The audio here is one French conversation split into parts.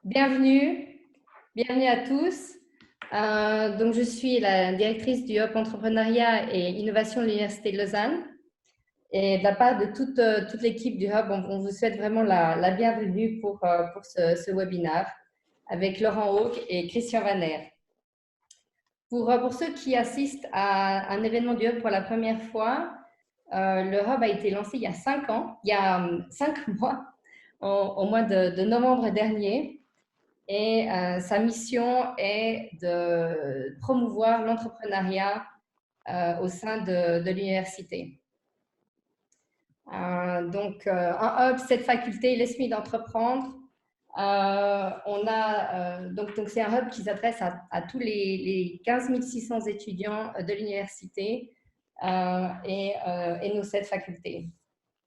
Bienvenue, bienvenue à tous. Donc, je suis la directrice du Hub Entrepreneuriat et Innovation de l'Université de Lausanne. Et de la part de toute l'équipe du Hub, on vous souhaite vraiment la bienvenue pour ce webinaire avec Laurent Haug et Christian Vaner. Pour ceux qui assistent à un événement du Hub pour la première fois, le Hub a été lancé il y a 5 ans, il y a 5 mois, au mois de novembre dernier. Et sa mission est de promouvoir l'entrepreneuriat au sein de l'université. Donc, un hub, cette faculté, l'esprit d'entreprendre. Donc c'est un hub qui s'adresse à tous les 15 600 étudiants de l'université et nos 7 facultés.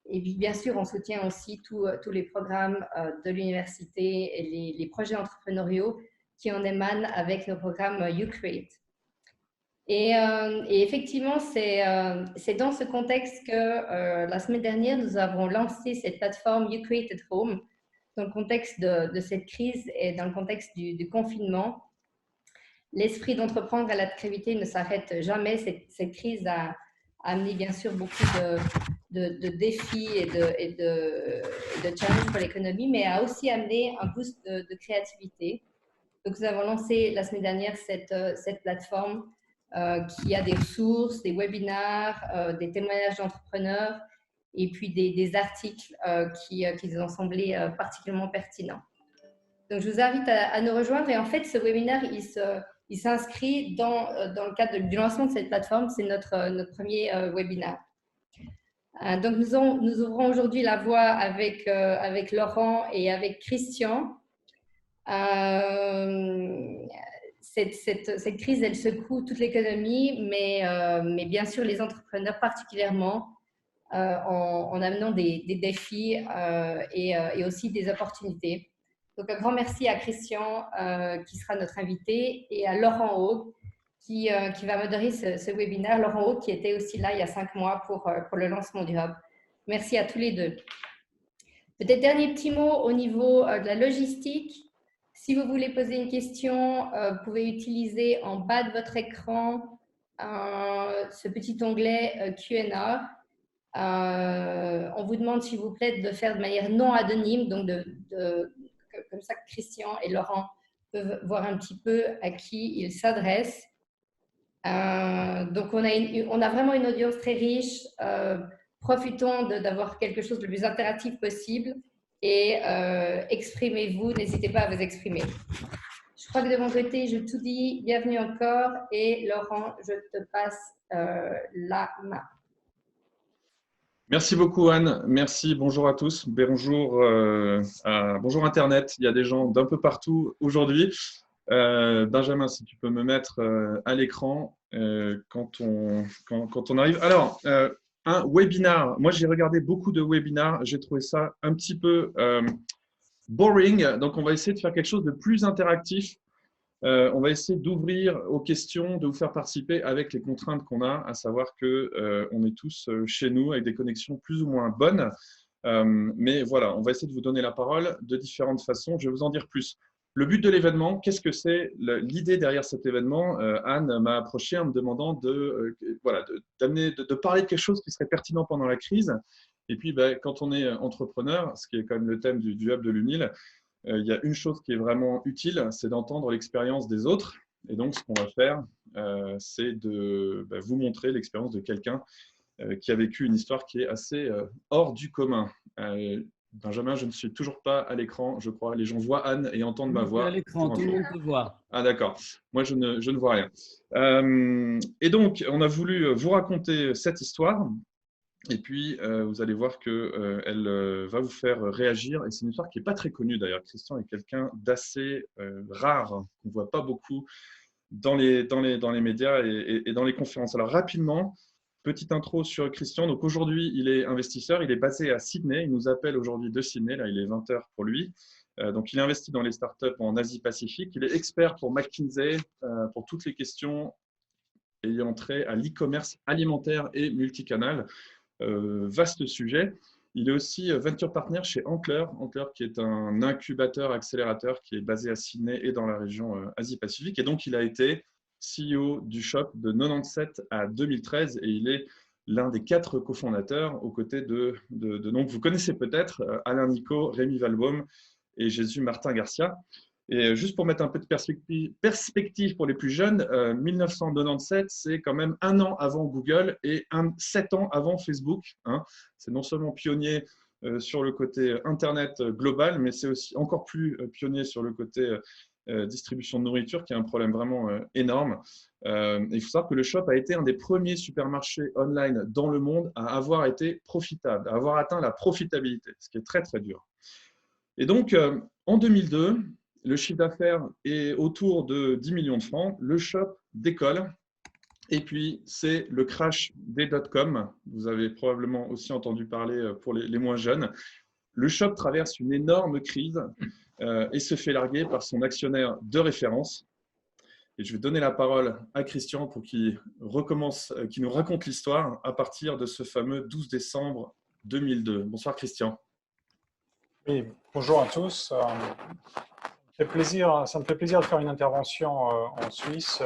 Et puis, bien sûr, on soutient aussi tous les programmes de l'université et les projets entrepreneuriaux qui en émanent avec nos programmes YouCreate. Et effectivement, c'est dans ce contexte que la semaine dernière, nous avons lancé cette plateforme YouCreate at Home, dans le contexte de cette crise et dans le contexte du confinement. L'esprit d'entreprendre à l'activité ne s'arrête jamais. Cette crise a amené bien sûr beaucoup de défis et de challenges pour l'économie, mais a aussi amené un boost de créativité. Donc, nous avons lancé la semaine dernière cette plateforme qui a des ressources, des webinaires, des témoignages d'entrepreneurs et puis des articles qui nous ont semblé particulièrement pertinents. Donc, je vous invite à nous rejoindre. Et en fait, ce webinaire, il s'inscrit dans le cadre du lancement de cette plateforme. C'est notre premier webinaire. Donc, nous ouvrons aujourd'hui la voie avec Laurent et avec Christian. Cette crise, elle secoue toute l'économie, mais bien sûr les entrepreneurs particulièrement, en amenant des défis et aussi des opportunités. Donc, un grand merci à Christian, qui sera notre invité, et à Laurent Haug, qui va modérer ce webinaire. Laurent Haug, qui était aussi là il y a 5 mois pour le lancement du Hub. Merci à tous les deux. Peut-être dernier petit mot au niveau de la logistique. Si vous voulez poser une question, vous pouvez utiliser en bas de votre écran ce petit onglet Q&A. On vous demande, s'il vous plaît, de faire de manière non anonyme, donc comme ça que Christian et Laurent peuvent voir un petit peu à qui ils s'adressent. Donc, on a vraiment une audience très riche. Profitons d'avoir quelque chose de le plus interactif possible et exprimez-vous, n'hésitez pas à vous exprimer. Je crois que de mon côté, je tout dis. Bienvenue encore. Et Laurent, je te passe la main. Merci beaucoup Anne, merci, bonjour à tous, bonjour Internet, il y a des gens d'un peu partout aujourd'hui. Benjamin, si tu peux me mettre à l'écran quand on arrive. Alors, un webinar, moi j'ai regardé beaucoup de webinars, j'ai trouvé ça un petit peu boring, donc on va essayer de faire quelque chose de plus interactif. On va essayer d'ouvrir aux questions, de vous faire participer avec les contraintes qu'on a, à savoir qu'on est tous chez nous avec des connexions plus ou moins bonnes. Mais voilà, on va essayer de vous donner la parole de différentes façons. Je vais vous en dire plus. Le but de l'événement, qu'est-ce que c'est? L'idée derrière cet événement, Anne m'a approché en me demandant de parler de quelque chose qui serait pertinent pendant la crise. Et puis, quand on est entrepreneur, ce qui est quand même le thème du Hub de l'UNIL, il y a une chose qui est vraiment utile, c'est d'entendre l'expérience des autres. Et donc, ce qu'on va faire, c'est de vous montrer l'expérience de quelqu'un qui a vécu une histoire qui est assez hors du commun. Benjamin, je ne suis toujours pas à l'écran, je crois. Les gens voient Anne et entendent ma voix. À l'écran, tout le monde peut voir. Ah d'accord, moi je ne vois rien. Et donc, on a voulu vous raconter cette histoire. Et puis, vous allez voir qu'elle va vous faire réagir. Et c'est une histoire qui n'est pas très connue d'ailleurs. Christian est quelqu'un d'assez rare, qu'on ne voit pas beaucoup dans les médias et dans les conférences. Alors rapidement, petite intro sur Christian. Donc aujourd'hui, il est investisseur. Il est basé à Sydney. Il nous appelle aujourd'hui de Sydney. Là, il est 20 h pour lui. Donc, il investit dans les startups en Asie-Pacifique. Il est expert pour McKinsey pour toutes les questions ayant trait à l'e-commerce alimentaire et multicanal. Vaste sujet. Il est aussi venture partner chez Antler, qui est un incubateur accélérateur qui est basé à Sydney et dans la région Asie-Pacifique. Et donc, il a été CEO du shop de 97 à 2013 et il est l'un des 4 cofondateurs aux côtés de donc vous connaissez peut-être Alain Nico, Rémi Valbaum et Jésus Martin Garcia. Et juste pour mettre un peu de perspective pour les plus jeunes, 1997, c'est quand même 1 an avant Google et 7 ans avant Facebook. Hein. C'est non seulement pionnier sur le côté Internet global, mais c'est aussi encore plus pionnier sur le côté distribution de nourriture, qui est un problème vraiment énorme. Il faut savoir que le shop a été un des premiers supermarchés online dans le monde à avoir été profitable, à avoir atteint la profitabilité, ce qui est très, très dur. Et donc, en 2002, le chiffre d'affaires est autour de 10 millions de francs. Le shop décolle. Et puis, c'est le crash des dot-com. Vous avez probablement aussi entendu parler pour les moins jeunes. Le shop traverse une énorme crise et se fait larguer par son actionnaire de référence. Et je vais donner la parole à Christian pour qu'il nous raconte l'histoire à partir de ce fameux 12 décembre 2002. Bonsoir Christian. Oui, bonjour à tous. Ça me fait plaisir de faire une intervention en Suisse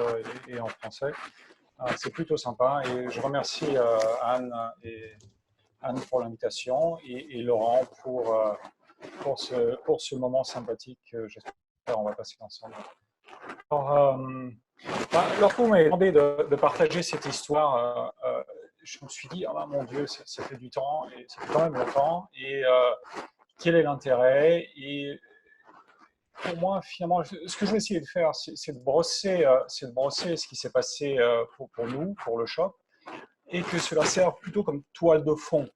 et en français. C'est plutôt sympa et je remercie Anne pour l'invitation et Laurent pour ce moment sympathique que j'espère qu'on va passer ensemble. Lorsque vous m'avez demandé de partager cette histoire, je me suis dit, oh, mon Dieu, ça fait du temps et ça fait quand même longtemps. Et quel est l'intérêt? Et pour moi, finalement, ce que je vais essayer de faire, c'est de brosser ce qui s'est passé pour nous, pour le shop, et que cela serve plutôt comme toile de fond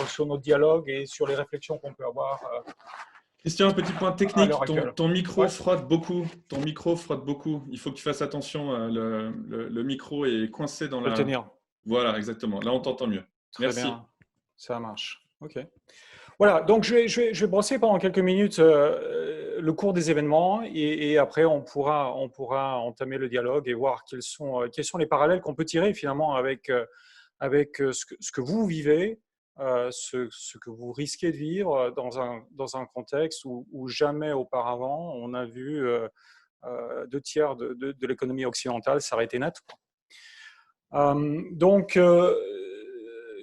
sur nos dialogues et sur les réflexions qu'on peut avoir. Christian, un petit point technique, ton micro ouais. frotte beaucoup. Ton micro frotte beaucoup. Il faut que tu fasses attention. Le micro est coincé dans la… Le tenir. Voilà, exactement. Là, on t'entend mieux. Très Merci. bien. Ça marche. OK. Voilà, donc je vais brosser pendant quelques minutes le cours des événements et après on pourra entamer le dialogue et voir quels sont les parallèles qu'on peut tirer finalement avec ce que vous vivez, ce que vous risquez de vivre dans un contexte où jamais auparavant on a vu 2/3 de l'économie occidentale s'arrêter net. Donc,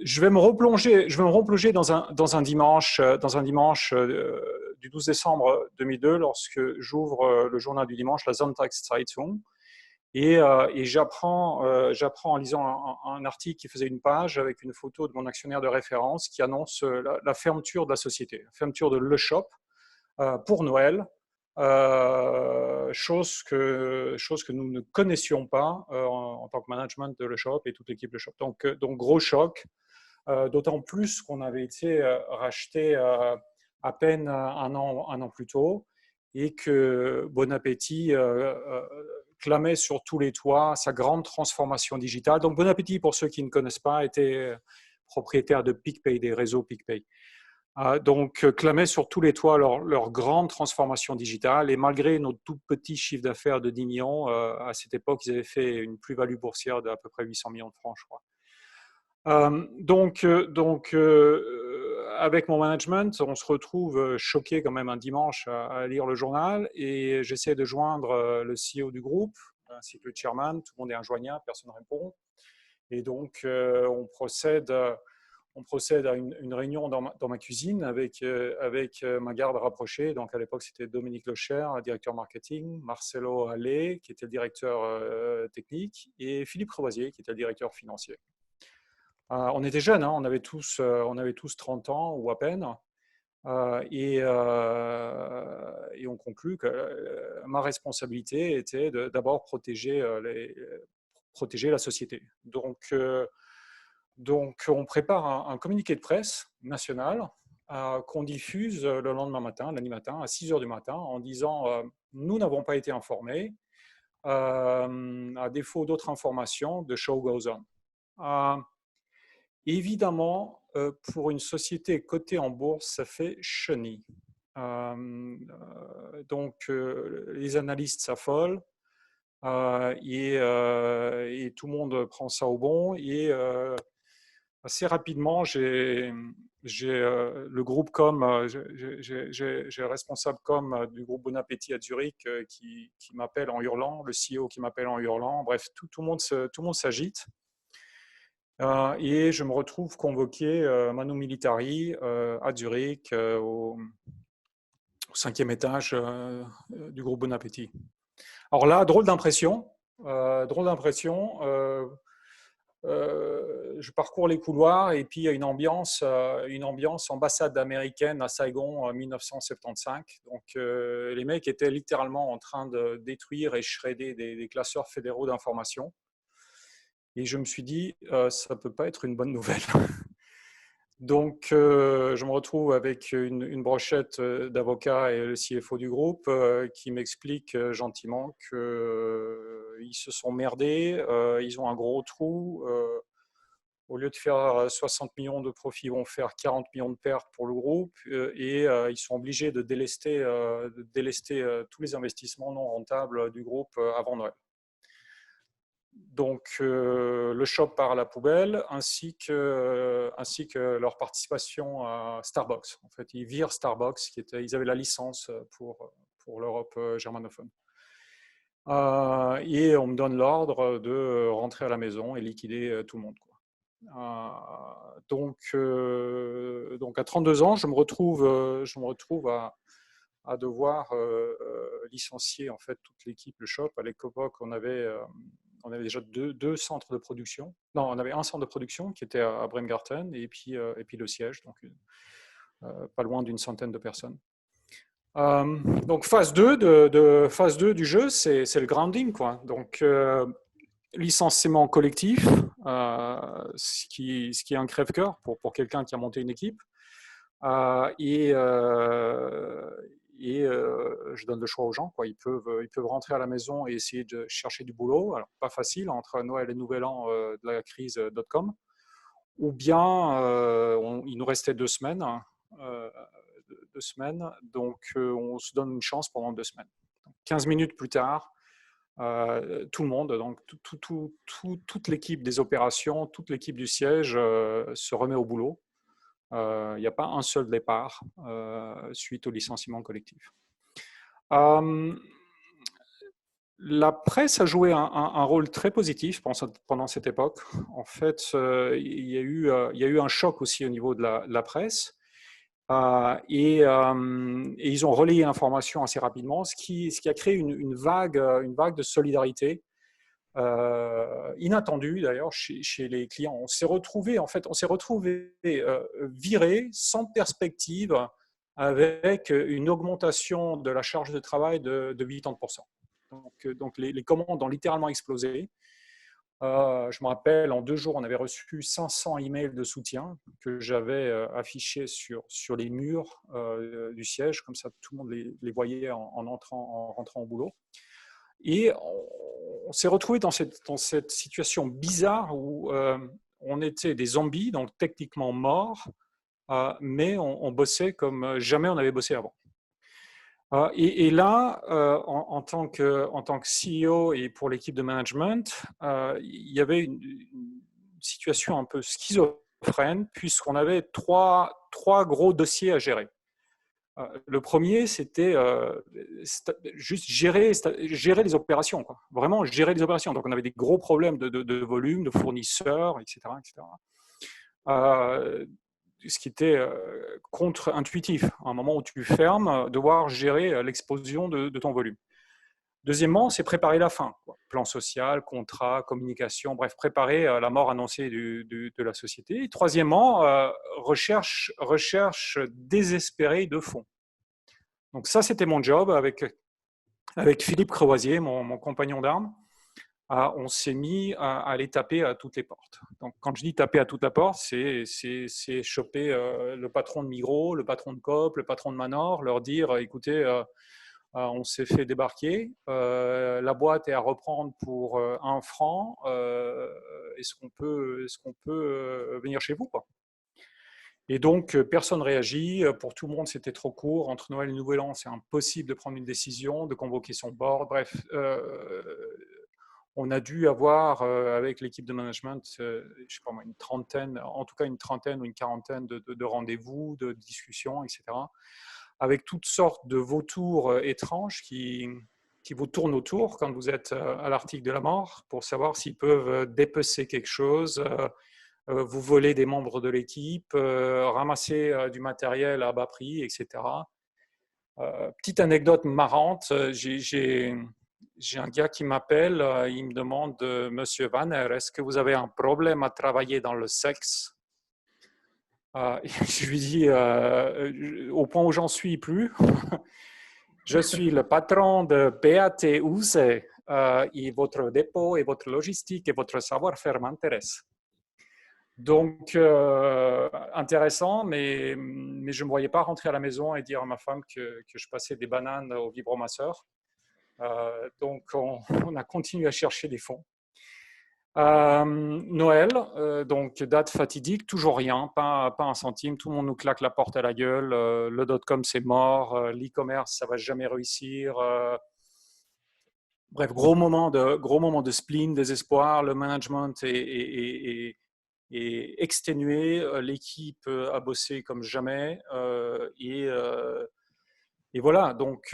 je vais me replonger dans un dimanche du 12 décembre 2002 lorsque j'ouvre le journal du dimanche, la Sonntagszeitung, et j'apprends en lisant un article qui faisait une page avec une photo de mon actionnaire de référence qui annonce la fermeture de la société, la fermeture de Le Shop pour Noël. Chose que nous ne connaissions pas en tant que management de Le Shop et toute l'équipe Le Shop. Donc gros choc, d'autant plus qu'on avait été racheté à peine un an plus tôt et que Bon Appétit clamait sur tous les toits sa grande transformation digitale. Donc Bon Appétit, pour ceux qui ne connaissent pas, était propriétaire de PicPay, des réseaux PicPay. Donc, clamaient sur tous les toits leur grande transformation digitale. Et malgré nos tout petits chiffres d'affaires de 10 millions, à cette époque, ils avaient fait une plus-value boursière d'à peu près 800 millions de francs, je crois. Avec mon management, on se retrouve choqué quand même un dimanche à lire le journal et j'essaie de joindre le CEO du groupe, ainsi que le chairman. Tout le monde est injoignable, personne ne répond. Et donc, on procède à une réunion dans ma cuisine avec ma garde rapprochée. Donc, à l'époque, c'était Dominique Lecher, directeur marketing, Marcelo Allais, qui était le directeur technique, et Philippe Crevoisier, qui était le directeur financier. On était jeunes, hein, on avait tous 30 ans ou à peine. Et on conclut que ma responsabilité était d'abord protéger la société. Donc, on prépare un communiqué de presse national qu'on diffuse le lendemain matin, lundi matin, à 6 heures du matin, en disant nous n'avons pas été informés, à défaut d'autres informations, the show goes on. Évidemment, pour une société cotée en bourse, ça fait chenille. Donc, les analystes s'affolent et tout le monde prend ça au bon. Et assez rapidement, j'ai J'ai le groupe com, j'ai le responsable com du groupe Bon Appétit à Zurich qui m'appelle en hurlant, le CEO qui m'appelle en hurlant. Bref, tout le monde s'agite. Et je me retrouve convoqué manu militari à Zurich au 5e étage du groupe Bon Appétit. Alors là, drôle d'impression. Je parcours les couloirs et puis il y a une ambiance ambassade américaine à Saigon en 1975. Donc les mecs étaient littéralement en train de détruire et shredder des classeurs fédéraux d'information. Et je me suis dit, ça ne peut pas être une bonne nouvelle. Donc, je me retrouve avec une brochette d'avocats et le CFO du groupe qui m'explique gentiment qu'ils se sont merdés, ils ont un gros trou. Au lieu de faire 60 millions de profits, ils vont faire 40 millions de pertes pour le groupe et ils sont obligés de délester tous les investissements non rentables du groupe avant Noël. Donc, le shop part à la poubelle, ainsi que leur participation à Starbucks. En fait, ils virent Starbucks, ils avaient la licence pour l'Europe germanophone. Et on me donne l'ordre de rentrer à la maison et liquider tout le monde, quoi. Donc, à 32 ans, je me retrouve à devoir licencier en fait toute l'équipe, le shop. À l'époque, on avait déjà deux centres de production. Non, on avait un centre de production qui était à Bremgarten et puis le siège, donc pas loin d'une centaine de personnes. Donc phase 2 phase 2 du jeu, c'est le grounding, quoi. Donc licenciement collectif, ce qui est un crève-cœur pour quelqu'un qui a monté une équipe. Je donne le choix aux gens, quoi. Ils peuvent rentrer à la maison et essayer de chercher du boulot. Alors, pas facile entre Noël et Nouvel An de la crise .com. Ou bien, il nous restait 2 semaines. 2 semaines. Donc, on se donne une chance pendant 2 semaines. Donc, 15 minutes plus tard, tout le monde, donc toute l'équipe des opérations, toute l'équipe du siège se remet au boulot. Il n'y a pas un seul départ suite au licenciement collectif. La presse a joué un rôle très positif pendant cette époque. En fait, il y a eu un choc aussi au niveau de la presse. Et ils ont relayé l'information assez rapidement, ce qui a créé une vague de solidarité inattendue d'ailleurs chez les clients. On s'est retrouvé viré sans perspective avec une augmentation de la charge de travail de 80%. Donc les commandes ont littéralement explosé. Je me rappelle, en 2 jours, on avait reçu 500 emails de soutien que j'avais affichés sur les murs du siège, comme ça tout le monde les voyait en rentrant au boulot. Et on s'est retrouvé dans cette situation bizarre où on était des zombies, donc techniquement morts, mais on bossait comme jamais on avait bossé avant. Et là, en tant que CEO et pour l'équipe de management, il y avait une situation un peu schizophrène puisqu'on avait trois gros dossiers à gérer. Le premier, c'était juste gérer les opérations, quoi. Vraiment gérer les opérations. Donc, on avait des gros problèmes de volume, de fournisseurs, etc. Ce qui était contre-intuitif. À un moment où tu fermes, devoir gérer l'explosion de ton volume. Deuxièmement, c'est préparer la fin, quoi. Plan social, contrat, communication, bref, préparer la mort annoncée de la société. Et troisièmement, recherche désespérée de fonds. Donc ça, c'était mon job avec Philippe Crevoisier, mon compagnon d'armes. On s'est mis à aller taper à toutes les portes. Donc, quand je dis taper à toutes les portes, c'est choper le patron de Migros, le patron de Coop, le patron de Manor, leur dire, écoutez, on s'est fait débarquer, la boîte est à reprendre pour 1 franc, est-ce qu'on peut venir chez vous, quoi. Et donc, personne ne réagit. Pour tout le monde, c'était trop court. Entre Noël et Nouvel An, c'est impossible de prendre une décision, de convoquer son board. Bref, On a dû avoir, avec l'équipe de management, je sais pas moi, une trentaine, en tout cas une trentaine ou une quarantaine de rendez-vous, de discussions, etc. Avec toutes sortes de vautours étranges qui vous tournent autour quand vous êtes à l'article de la mort pour savoir s'ils peuvent dépecer quelque chose, vous voler des membres de l'équipe, ramasser du matériel à bas prix, etc. Petite anecdote marrante, j'ai un gars qui m'appelle, il me demande, Monsieur Vanner, est-ce que vous avez un problème à travailler dans le sexe? Je lui dis, au point où j'en suis plus, je suis le patron de BAT USE et votre dépôt et votre logistique et votre savoir-faire m'intéressent. Donc, intéressant, mais je ne me voyais pas rentrer à la maison et dire à ma femme que je passais des bananes au vibromasseur. Donc, on a continué à chercher des fonds. Noël, donc date fatidique, toujours rien, pas un centime, tout le monde nous claque la porte à la gueule, le dot-com c'est mort, l'e-commerce ça va jamais réussir. Bref, gros moment de spleen, désespoir, le management est exténué, l'équipe a bossé comme jamais et voilà, donc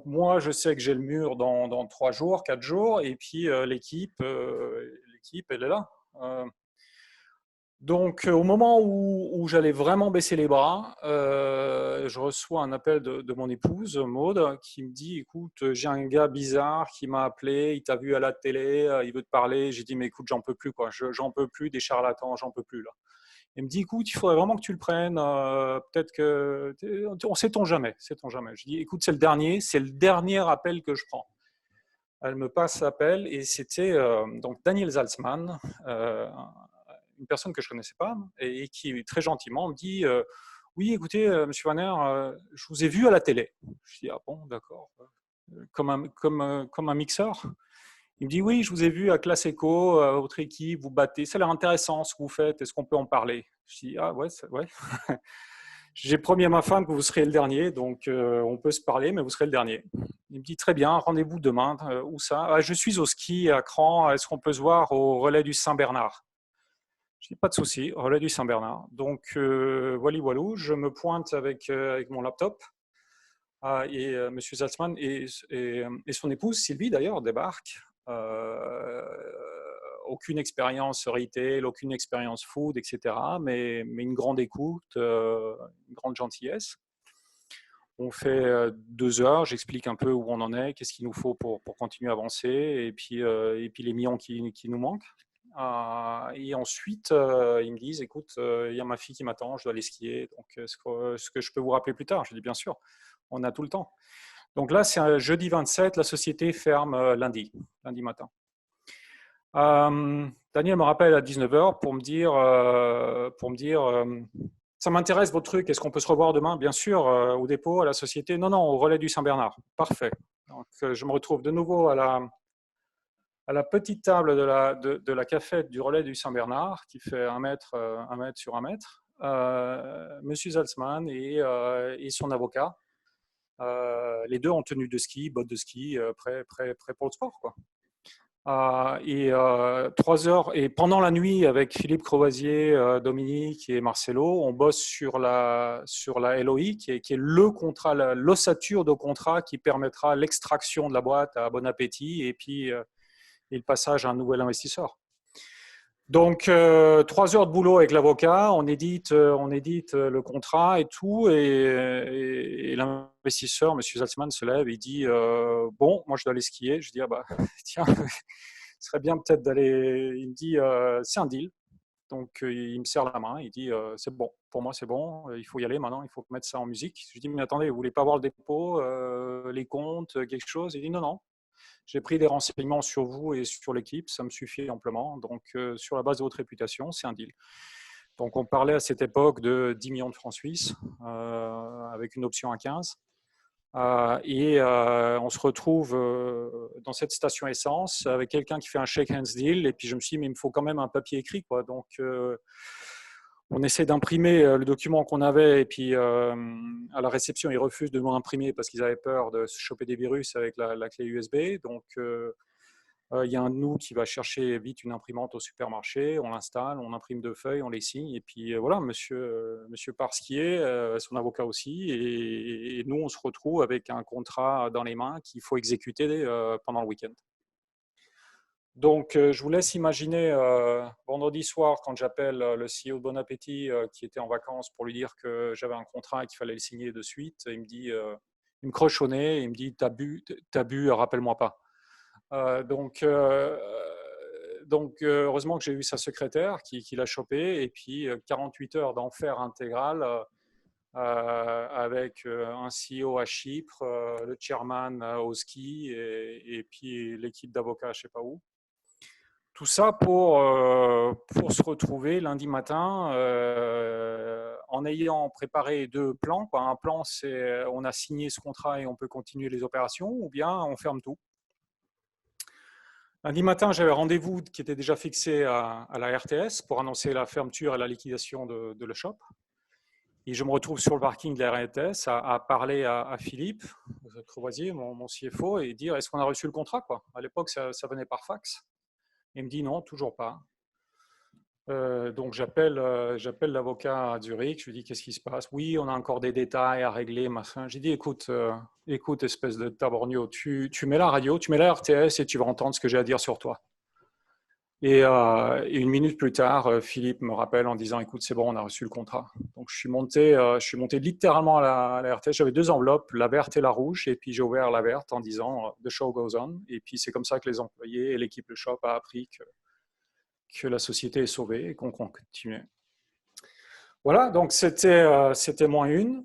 moi, je sais que j'ai le mur dans 3 jours, 4 jours, et puis l'équipe, elle est là. Donc, au moment où j'allais vraiment baisser les bras, je reçois un appel de mon épouse, Maude, qui me dit, écoute, j'ai un gars bizarre qui m'a appelé, il t'a vu à la télé, il veut te parler. J'ai dit, mais écoute, j'en peux plus, quoi. J'en peux plus des charlatans, j'en peux plus, là. Il me dit, écoute, il faudrait vraiment que tu le prennes. Peut-être que. On sait-on jamais, sait-on jamais. Je dis, écoute, c'est le dernier appel que je prends. Elle me passe l'appel et c'était donc Daniel Salzman, une personne que je ne connaissais pas et qui très gentiment me dit oui, écoutez, Monsieur Vanner, je vous ai vu à la télé. Je dis, ah bon, d'accord. Comme un mixeur. Il me dit, oui, je vous ai vu à Classe Eco, votre équipe, vous battez. Ça a l'air intéressant ce que vous faites. Est-ce qu'on peut en parler? Je dis, ah ouais, ouais. J'ai promis à ma femme que vous serez le dernier, donc on peut se parler, mais vous serez le dernier. Il me dit, très bien, rendez-vous demain. Où ça? Je suis au ski à Cran. Est-ce qu'on peut se voir au relais du Saint-Bernard? Je dis, pas de souci, relais du Saint-Bernard. Donc, voilou, je me pointe avec mon laptop. Et M. Salzman et son épouse, Sylvie d'ailleurs, débarquent. Aucune expérience retail, aucune expérience food, etc. Mais une grande écoute, une grande gentillesse. On fait 2 heures, j'explique un peu où on en est, qu'est-ce qu'il nous faut pour continuer à avancer, et puis les millions qui nous manquent. Et ensuite, ils me disent, écoute, il y a ma fille qui m'attend, je dois aller skier, donc est-ce que je peux vous rappeler plus tard? Je dis, bien sûr, on a tout le temps. Donc là, c'est un jeudi 27, la société ferme lundi matin. Daniel me rappelle à 19h pour me dire, ça m'intéresse votre truc, est-ce qu'on peut se revoir demain? Bien sûr, au dépôt, à la société. Non, au relais du Saint-Bernard. Parfait. Donc, je me retrouve de nouveau à la petite table de la cafette du relais du Saint-Bernard, qui fait 1 mètre sur 1 mètre. Monsieur Salzman et son avocat. Les deux en tenue de ski, bottes de ski, prêts pour le sport, quoi. 3 heures, et pendant la nuit, avec Philippe Croisier, Dominique et Marcelo, on bosse sur la LOI, qui est le contrat, l'ossature de contrat qui permettra l'extraction de la boîte à bon appétit et puis le passage à un nouvel investisseur. Donc, 3 heures de boulot avec l'avocat, on édite le contrat et tout, et l'investisseur, M. Salzman, se lève et dit bon, moi je dois aller skier. Je dis, ah bah, tiens, ce serait bien peut-être d'aller. Il me dit, c'est un deal. Donc, il me serre la main, il dit, c'est bon, pour moi c'est bon, il faut y aller maintenant, il faut mettre ça en musique. Je lui dis, mais attendez, vous voulez pas voir le dépôt, les comptes, quelque chose? Il dit, non. J'ai pris des renseignements sur vous et sur l'équipe, ça me suffit amplement. Donc, sur la base de votre réputation, c'est un deal. Donc, on parlait à cette époque de 10 millions de francs suisses avec une option à 15. On se retrouve dans cette station essence avec quelqu'un qui fait un shake hands deal. Et puis, je me suis dit, mais il me faut quand même un papier écrit, quoi. Donc, on essaie d'imprimer le document qu'on avait, et puis à la réception, ils refusent de nous imprimer parce qu'ils avaient peur de se choper des virus avec la clé USB. Donc, Il y a un de nous qui va chercher vite une imprimante au supermarché, on l'installe, on imprime 2 feuilles, on les signe, et puis voilà, monsieur Parsquier, son avocat aussi, et nous, on se retrouve avec un contrat dans les mains qu'il faut exécuter pendant le week-end. Donc, je vous laisse imaginer vendredi soir, quand j'appelle le CEO de Bon Appétit qui était en vacances pour lui dire que j'avais un contrat et qu'il fallait le signer de suite. Il me dit, il me croche au nez, il me dit, t'as bu, rappelle-moi pas. Donc, heureusement que j'ai eu sa secrétaire qui l'a chopé, et puis 48 heures d'enfer intégral avec un CEO à Chypre, le chairman au ski, et puis l'équipe d'avocats je sais pas où. Tout ça pour se retrouver lundi matin en ayant préparé 2 plans. Quoi. Un plan, c'est on a signé ce contrat et on peut continuer les opérations, ou bien on ferme tout. Lundi matin, j'avais rendez-vous qui était déjà fixé à la RTS pour annoncer la fermeture et la liquidation de le shop. Et je me retrouve sur le parking de la RTS à parler à Philippe Crevoisier, mon CFO, et dire est-ce qu'on a reçu le contrat, quoi. À l'époque, ça venait par fax. Il me dit non, toujours pas. Donc j'appelle l'avocat à Zurich, je lui dis qu'est-ce qui se passe. Oui, on a encore des détails à régler, machin. J'ai dit écoute, espèce de taborgno, tu mets la radio, tu mets la RTS et tu vas entendre ce que j'ai à dire sur toi. Et 1 minute plus tard, Philippe me rappelle en disant écoute, c'est bon, on a reçu le contrat. Donc je suis monté littéralement à la RTS. J'avais 2 enveloppes, la verte et la rouge, et puis j'ai ouvert la verte en disant the show goes on. Et puis c'est comme ça que les employés et l'équipe Le Shop a appris que la société est sauvée et qu'on continuait. Voilà, donc c'était -1.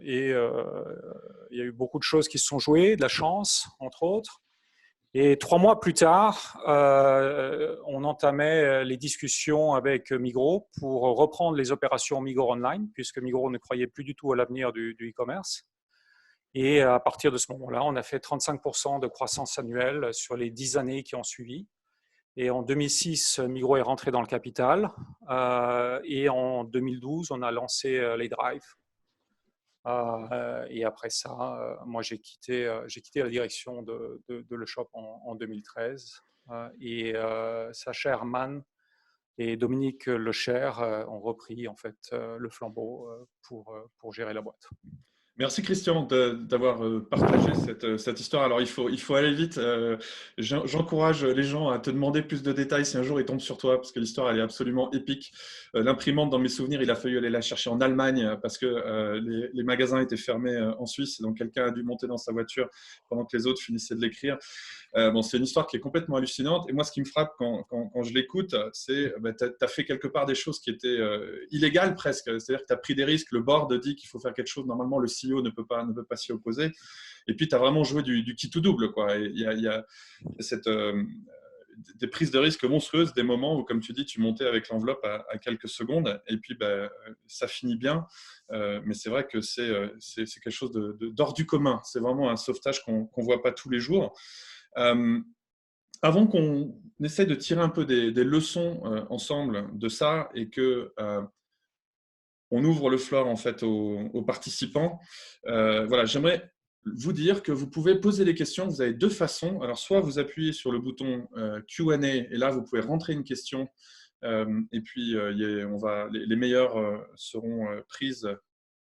Il y a eu beaucoup de choses qui se sont jouées, de la chance, entre autres. Et 3 mois plus tard, on entamait les discussions avec Migros pour reprendre les opérations Migros Online, puisque Migros ne croyait plus du tout à l'avenir du e-commerce. Et à partir de ce moment-là, on a fait 35% de croissance annuelle sur les 10 années qui ont suivi. Et en 2006, Migros est rentré dans le capital. Et en 2012, on a lancé les drives. Et après ça, moi, j'ai quitté la direction de Le Shop en 2013. Et Sacha Herman et Dominique Lecher ont repris en fait le flambeau pour gérer la boîte. Merci Christian d'avoir partagé cette histoire. Alors il faut aller vite. J'encourage les gens à te demander plus de détails si un jour ils tombent sur toi, parce que l'histoire elle est absolument épique. L'imprimante, dans mes souvenirs, il a fallu aller la chercher en Allemagne parce que les magasins étaient fermés en Suisse, donc quelqu'un a dû monter dans sa voiture pendant que les autres finissaient de l'écrire. Bon, c'est une histoire qui est complètement hallucinante. Et moi, ce qui me frappe quand je l'écoute, c'est que tu as fait quelque part des choses qui étaient illégales presque. C'est-à-dire que tu as pris des risques. Le board dit qu'il faut faire quelque chose. Normalement, le CEO ne peut pas s'y opposer. Et puis, tu as vraiment joué du qui tout double, quoi. Il y a des prises de risques monstrueuses, des moments où, comme tu dis, tu montais avec l'enveloppe à quelques secondes. Et puis, ça finit bien. Mais c'est vrai que c'est quelque chose d'hors du commun. C'est vraiment un sauvetage qu'on ne voit pas tous les jours. Avant qu'on essaie de tirer un peu des leçons ensemble de ça et que on ouvre le floor en fait aux participants, voilà, j'aimerais vous dire que vous pouvez poser des questions. Vous avez 2 façons. Alors, soit vous appuyez sur le bouton Q&A et là, vous pouvez rentrer une question et puis les meilleures seront prises.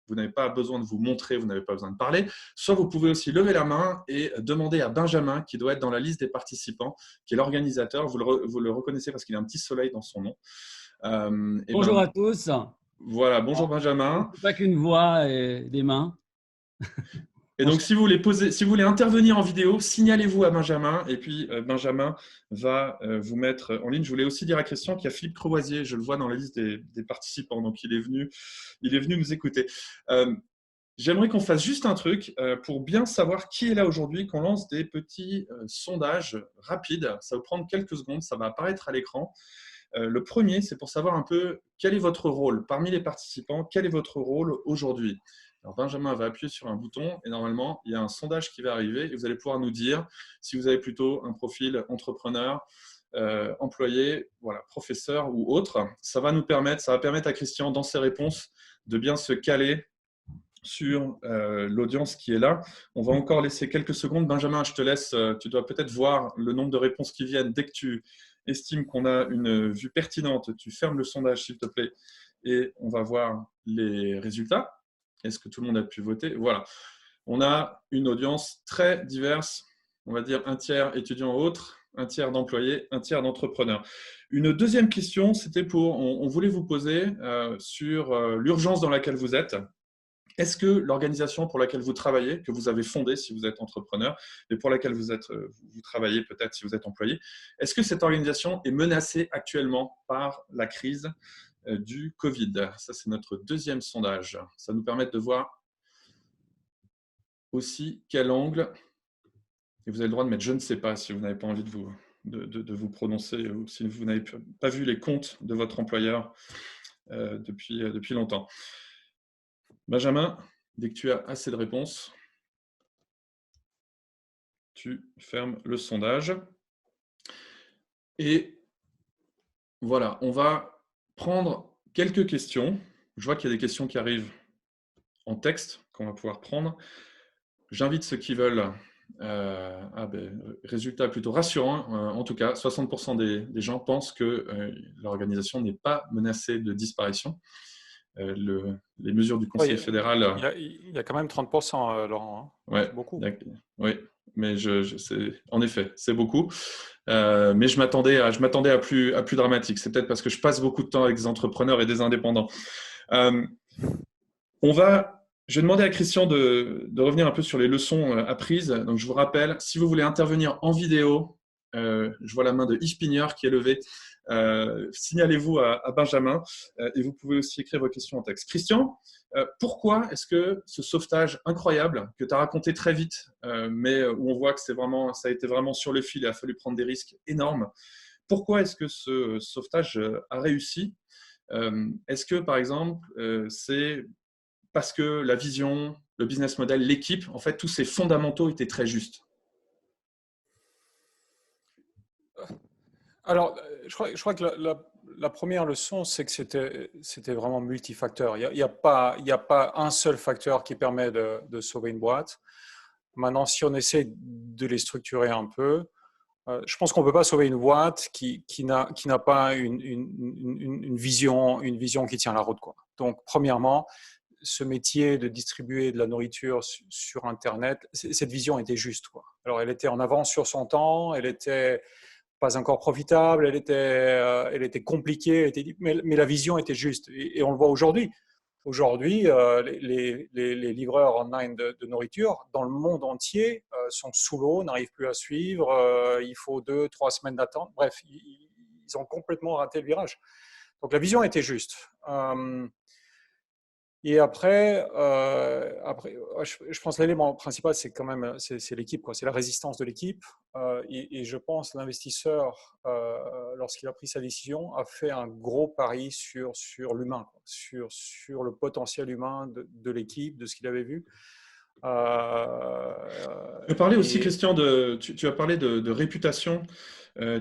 Vous n'avez pas besoin de vous montrer, vous n'avez pas besoin de parler. Soit vous pouvez aussi lever la main et demander à Benjamin, qui doit être dans la liste des participants, qui est l'organisateur. Vous le reconnaissez parce qu'il a un petit soleil dans son nom. Bonjour à tous. Voilà, bonjour Benjamin. Pas qu'une voix et des mains. Et donc, si vous voulez intervenir en vidéo, signalez-vous à Benjamin et puis Benjamin va vous mettre en ligne. Je voulais aussi dire à Christian qu'il y a Philippe Crevoisier, je le vois dans la liste des participants, donc il est venu nous écouter. J'aimerais qu'on fasse juste un truc pour bien savoir qui est là aujourd'hui, qu'on lance des petits sondages rapides. Ça va prendre quelques secondes, ça va apparaître à l'écran. Le premier, c'est pour savoir un peu quel est votre rôle parmi les participants, quel est votre rôle aujourd'hui. Alors, Benjamin va appuyer sur un bouton et normalement, il y a un sondage qui va arriver et vous allez pouvoir nous dire si vous avez plutôt un profil entrepreneur, employé, voilà, professeur ou autre. Ça va permettre à Christian, dans ses réponses, de bien se caler sur l'audience qui est là. On va encore laisser quelques secondes. Benjamin, je te laisse. Tu dois peut-être voir le nombre de réponses qui viennent. Dès que tu estimes qu'on a une vue pertinente, tu fermes le sondage, s'il te plaît, et on va voir les résultats. Est-ce que tout le monde a pu voter? Voilà. On a une audience très diverse. On va dire un tiers étudiants autres, un tiers d'employés, un tiers d'entrepreneurs. Une deuxième question, c'était on voulait vous poser sur l'urgence dans laquelle vous êtes. Est-ce que l'organisation pour laquelle vous travaillez, que vous avez fondée si vous êtes entrepreneur, et pour laquelle vous travaillez peut-être si vous êtes employé, est-ce que cette organisation est menacée actuellement par la crise du Covid? Ça, c'est notre deuxième sondage. Ça nous permet de voir aussi quel angle, et vous avez le droit de mettre « je ne sais pas » si vous n'avez pas envie de vous prononcer ou si vous n'avez pas vu les comptes de votre employeur depuis longtemps. Benjamin, dès que tu as assez de réponses, tu fermes le sondage. Et voilà, on va prendre quelques questions. Je vois qu'il y a des questions qui arrivent en texte qu'on va pouvoir prendre. J'invite ceux qui veulent. Résultat plutôt rassurant. En tout cas, 60% des gens pensent que l'organisation n'est pas menacée de disparition. Les mesures du Conseil fédéral… Il y a quand même 30%, Laurent. Hein. Ouais, c'est beaucoup. Oui, mais en effet, c'est beaucoup. Mais je m'attendais à plus dramatique. C'est peut-être parce que je passe beaucoup de temps avec des entrepreneurs et des indépendants. Je vais demander à Christian de revenir un peu sur les leçons apprises. Donc, je vous rappelle, si vous voulez intervenir en vidéo, je vois la main de Yves Pigneur qui est levée. Signalez-vous à Benjamin et vous pouvez aussi écrire vos questions en texte. Christian, pourquoi est-ce que ce sauvetage incroyable que tu as raconté très vite, mais où on voit que ça a été vraiment sur le fil et il a fallu prendre des risques énormes, pourquoi est-ce que ce sauvetage a réussi? Est-ce que, par exemple, c'est parce que la vision, le business model, l'équipe, en fait, tous ces fondamentaux étaient très justes? Alors, je crois que la première leçon, c'est que c'était vraiment multifacteur. Il n'y a pas un seul facteur qui permet de sauver une boîte. Maintenant, si on essaie de les structurer un peu, je pense qu'on ne peut pas sauver une boîte qui n'a pas une vision qui tient la route, quoi. Donc, premièrement, ce métier de distribuer de la nourriture sur Internet, cette vision était juste, quoi. Alors, elle était en avance sur son temps, elle était pas encore profitable, elle était compliquée, mais la vision était juste. Et on le voit aujourd'hui. Aujourd'hui, les livreurs online de nourriture dans le monde entier sont sous l'eau, n'arrivent plus à suivre, il faut 2-3 semaines d'attente. Bref, ils ont complètement raté le virage. Donc la vision était juste. Et après, je pense que l'élément principal, c'est quand même c'est l'équipe, quoi. C'est la résistance de l'équipe. Et je pense que l'investisseur, lorsqu'il a pris sa décision, a fait un gros pari sur l'humain, sur le potentiel humain de l'équipe, de ce qu'il avait vu. Tu as parlé aussi, Christian, tu as parlé de réputation.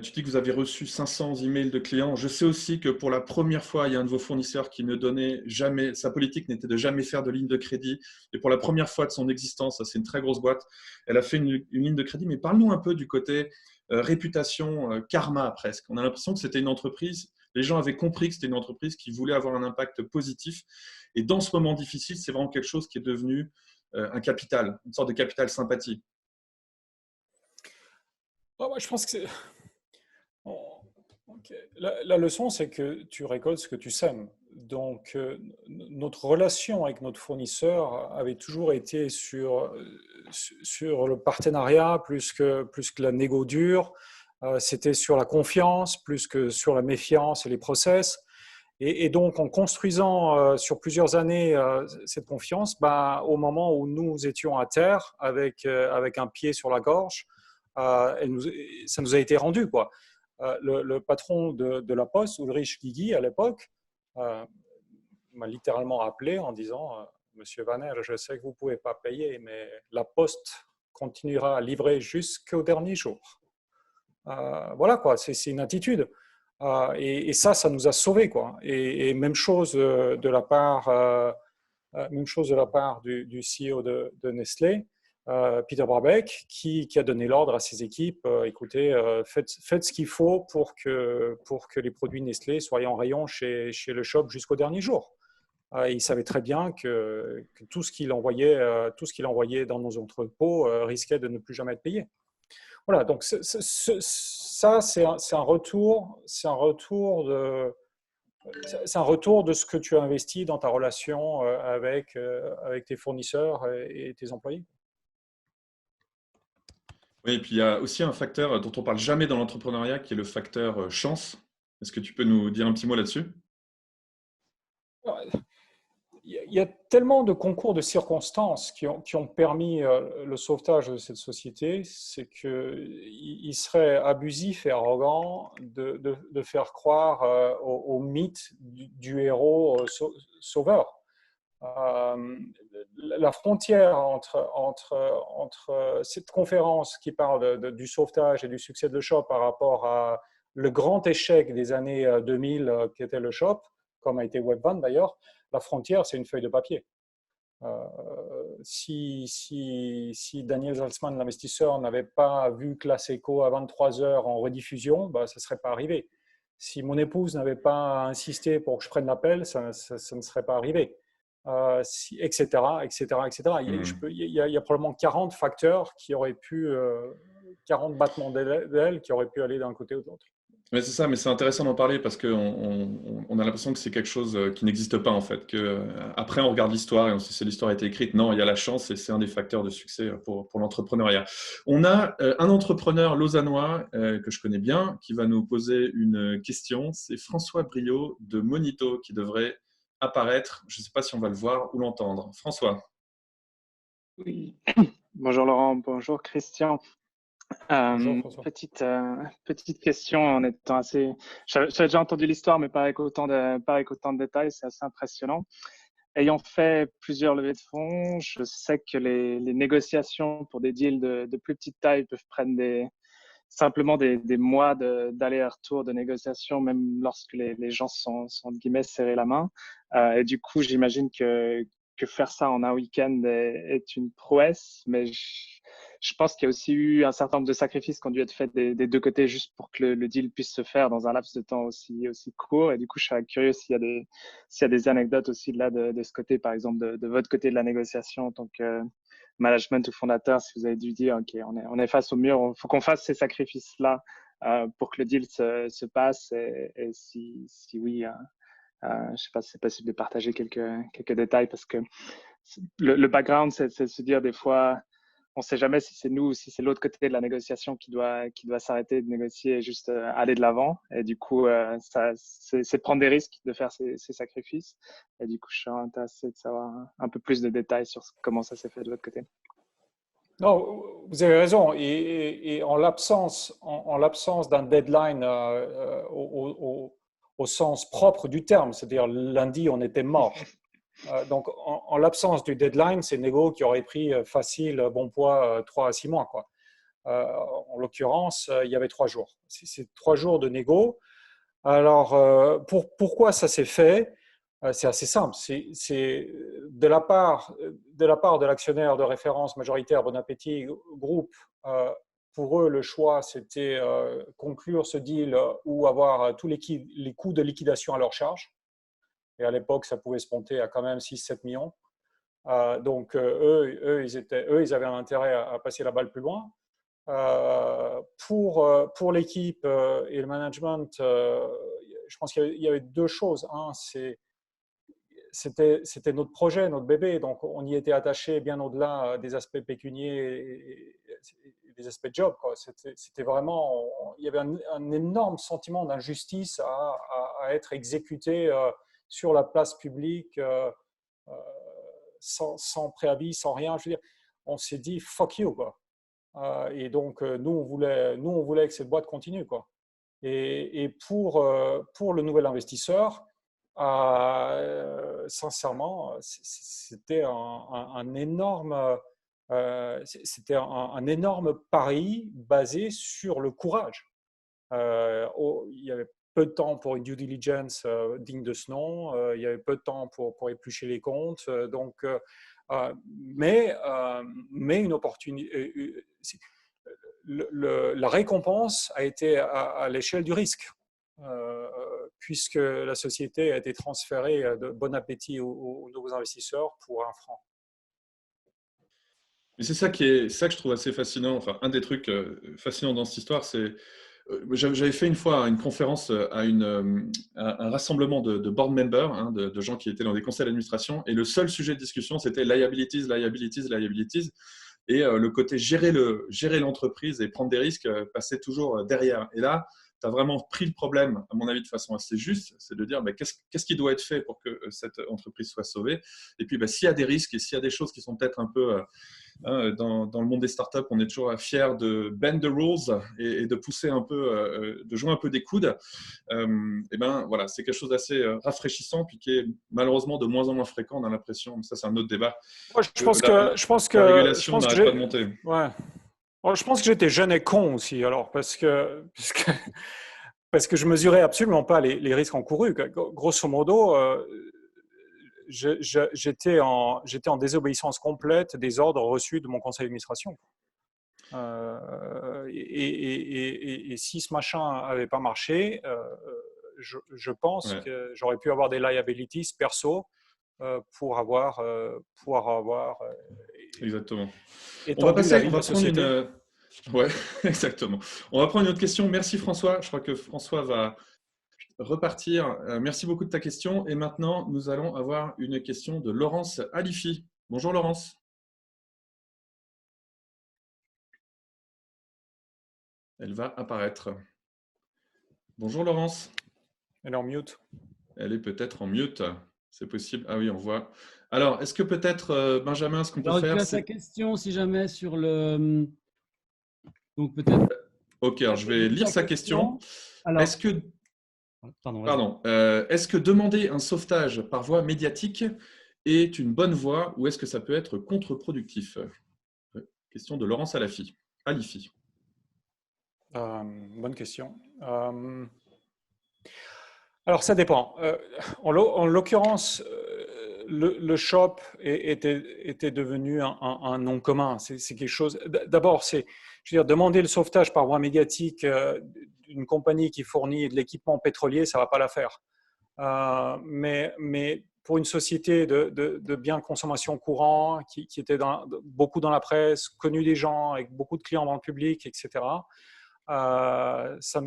Tu dis que vous avez reçu 500 emails de clients. Je sais aussi que pour la première fois, il y a un de vos fournisseurs qui ne donnait jamais, sa politique n'était de jamais faire de ligne de crédit. Et pour la première fois de son existence, ça c'est une très grosse boîte, elle a fait une ligne de crédit. Mais parle-nous un peu du côté réputation, karma presque. On a l'impression que c'était une entreprise, les gens avaient compris que c'était une entreprise qui voulait avoir un impact positif. Et dans ce moment difficile, c'est vraiment quelque chose qui est devenu un capital, une sorte de capital sympathie. Je pense que c'est… Okay. La leçon, c'est que tu récoltes ce que tu sèmes. Donc, notre relation avec notre fournisseur avait toujours été sur le partenariat plus que la négo dure. C'était sur la confiance plus que sur la méfiance et les process. Et donc, en construisant sur plusieurs années cette confiance, au moment où nous étions à terre avec un pied sur la gorge, ça nous a été rendu, quoi. Le patron de la Poste, Ulrich Guigui, à l'époque, m'a littéralement appelé en disant « Monsieur Vanner, je sais que vous ne pouvez pas payer, mais la Poste continuera à livrer jusqu'au dernier jour. » Voilà, quoi, c'est une attitude. Et ça nous a sauvés, quoi. Et même chose de la part Même chose de la part du CEO de Nestlé, Peter Brabeck, qui a donné l'ordre à ses équipes, écoutez, faites ce qu'il faut pour que les produits Nestlé soient en rayon chez le shop jusqu'au dernier jour. Il savait très bien que tout ce qu'il envoyait dans nos entrepôts risquait de ne plus jamais être payé. Voilà, donc ça, c'est un retour de ce que tu as investi dans ta relation avec tes fournisseurs et tes employés. Oui, et puis il y a aussi un facteur dont on parle jamais dans l'entrepreneuriat qui est le facteur chance. Est-ce que tu peux nous dire un petit mot là-dessus? Il y a tellement de concours de circonstances qui ont permis le sauvetage de cette société, c'est qu'il serait abusif et arrogant de faire croire au mythe du héros sauveur. La frontière entre cette conférence qui parle du sauvetage et du succès de Shop par rapport à le grand échec des années 2000 qui était le Shop, comme a été Webvan d'ailleurs, la frontière, c'est une feuille de papier. Si Daniel Salzman, l'investisseur, n'avait pas vu Classe Echo à 23 heures en rediffusion, ça ne serait pas arrivé. Si mon épouse n'avait pas insisté pour que je prenne l'appel, ça ne serait pas arrivé. Etc. Il y a probablement 40 facteurs qui auraient pu, 40 battements d'ailes qui auraient pu aller d'un côté ou de l'autre. Oui, c'est ça, mais c'est intéressant d'en parler parce qu'on a l'impression que c'est quelque chose qui n'existe pas en fait. Après, on regarde l'histoire et on se dit si l'histoire a été écrite. Non, il y a la chance et c'est un des facteurs de succès pour l'entrepreneuriat. On a un entrepreneur lausannois que je connais bien qui va nous poser une question. C'est François Briot de Monito qui devrait apparaître. Je ne sais pas si on va le voir ou l'entendre. François. Oui. Bonjour Laurent, bonjour Christian. Petite question en étant assez. J'avais déjà entendu l'histoire, mais pas avec autant de détails. C'est assez impressionnant. Ayant fait plusieurs levées de fonds, je sais que les négociations pour des deals de plus petite taille peuvent prendre simplement des mois d'aller-retour de négociation, même lorsque les gens sont entre guillemets serrés la main. Et du coup, j'imagine que faire ça en un week-end est une prouesse, mais je pense qu'il y a aussi eu un certain nombre de sacrifices qui ont dû être faits des deux côtés juste pour que le deal puisse se faire dans un laps de temps aussi court. Et du coup, je serais curieux s'il y a des anecdotes aussi de ce côté, par exemple, de votre côté de la négociation en tant que management ou fondateur, si vous avez dû dire, OK, on est face au mur, il faut qu'on fasse ces sacrifices-là pour que le deal se passe. Et si oui, je ne sais pas si c'est possible de partager quelques détails parce que le background, c'est de se dire des fois, on ne sait jamais si c'est nous ou si c'est l'autre côté de la négociation qui doit s'arrêter de négocier et juste aller de l'avant. Et du coup, c'est prendre des risques de faire ces sacrifices. Et du coup, je suis intéressé de savoir un peu plus de détails sur comment ça s'est fait de l'autre côté. Non, vous avez raison. Et en l'absence d'un deadline au sens propre du terme, c'est-à-dire lundi, on était mort. Donc, en l'absence du deadline, c'est une négo qui aurait pris facile, bon poids, 3 à 6 mois. Quoi. En l'occurrence, il y avait 3 jours. C'est 3 jours de négo. Alors, pourquoi ça s'est fait? C'est assez simple. C'est de la part de l'actionnaire de référence majoritaire Bon Appétit Group. Pour eux, le choix, c'était conclure ce deal ou avoir tous les coûts de liquidation à leur charge. Et à l'époque, ça pouvait se monter à quand même 6-7 millions. Donc, eux, ils avaient un intérêt à passer la balle plus loin. Pour l'équipe et le management, je pense qu'il y avait 2 choses. Un, c'était notre projet, notre bébé. Donc, on y était attaché bien au-delà des aspects pécuniers et des aspects job. C'était vraiment, il y avait un énorme sentiment d'injustice à être exécuté sur la place publique sans préavis, sans rien. Je veux dire, on s'est dit fuck you, quoi. Et donc, nous, on voulait que cette boîte continue, quoi. Et pour le nouvel investisseur, sincèrement, c'était un énorme pari basé sur le courage. Il n'y avait peu de temps pour une due diligence digne de ce nom, il y avait peu de temps pour éplucher les comptes. Mais une opportunité, la récompense a été à l'échelle du risque, puisque la société a été transférée de bon appétit aux nouveaux investisseurs pour 1 franc. Mais c'est ça que je trouve assez fascinant. Enfin, un des trucs fascinants dans cette histoire, c'est j'avais fait une fois une conférence à un rassemblement de board members, hein, de gens qui étaient dans des conseils d'administration, et le seul sujet de discussion, c'était liabilities. Et le côté gérer l'entreprise et prendre des risques passait toujours derrière. Et là, tu as vraiment pris le problème, à mon avis, de façon assez juste, c'est de dire qu'est-ce qui doit être fait pour que cette entreprise soit sauvée. Et puis, s'il y a des risques et s'il y a des choses qui sont peut-être un peu… dans le monde des startups, on est toujours fiers de bend the rules et de pousser un peu, de jouer un peu des coudes. Et ben voilà, c'est quelque chose d'assez rafraîchissant, puis qui est malheureusement de moins en moins fréquent. On a l'impression, mais ça c'est un autre débat. Moi, je pense que la régulation n'arrête pas de monter. Ouais. Bon, je pense que j'étais jeune et con aussi, alors parce que je mesurais absolument pas les risques encourus. Grosso modo, j'étais en désobéissance complète des ordres reçus de mon conseil d'administration. Et si ce machin avait pas marché, je pense que j'aurais pu avoir des liabilities perso pour avoir exactement. On va prendre une… Ouais, exactement. On va prendre une autre question. Merci François. Je crois que François va repartir. Merci beaucoup de ta question. Et maintenant, nous allons avoir une question de Laurence Alifi. Bonjour Laurence. Elle va apparaître. Bonjour Laurence. Elle est en mute. Elle est peut-être en mute. C'est possible. Ah oui, on voit. Alors, est-ce que peut-être, Benjamin, ce qu'on peut faire… sa question, si jamais, sur le… Donc peut-être… Ok, alors je vais lire sa question. Est-ce que… Pardon. Est-ce que demander un sauvetage par voie médiatique est une bonne voie ou est-ce que ça peut être contre-productif? Question de Laurence Alifi. Bonne question. Alors, ça dépend. En l'occurrence, le shop était devenu un nom commun. C'est quelque chose… D'abord, je veux dire, demander le sauvetage par voie médiatique d'une compagnie qui fournit de l'équipement pétrolier, ça ne va pas la faire. Mais pour une société de biens de consommation courant qui était beaucoup dans la presse, connue des gens, avec beaucoup de clients dans le public, etc., ça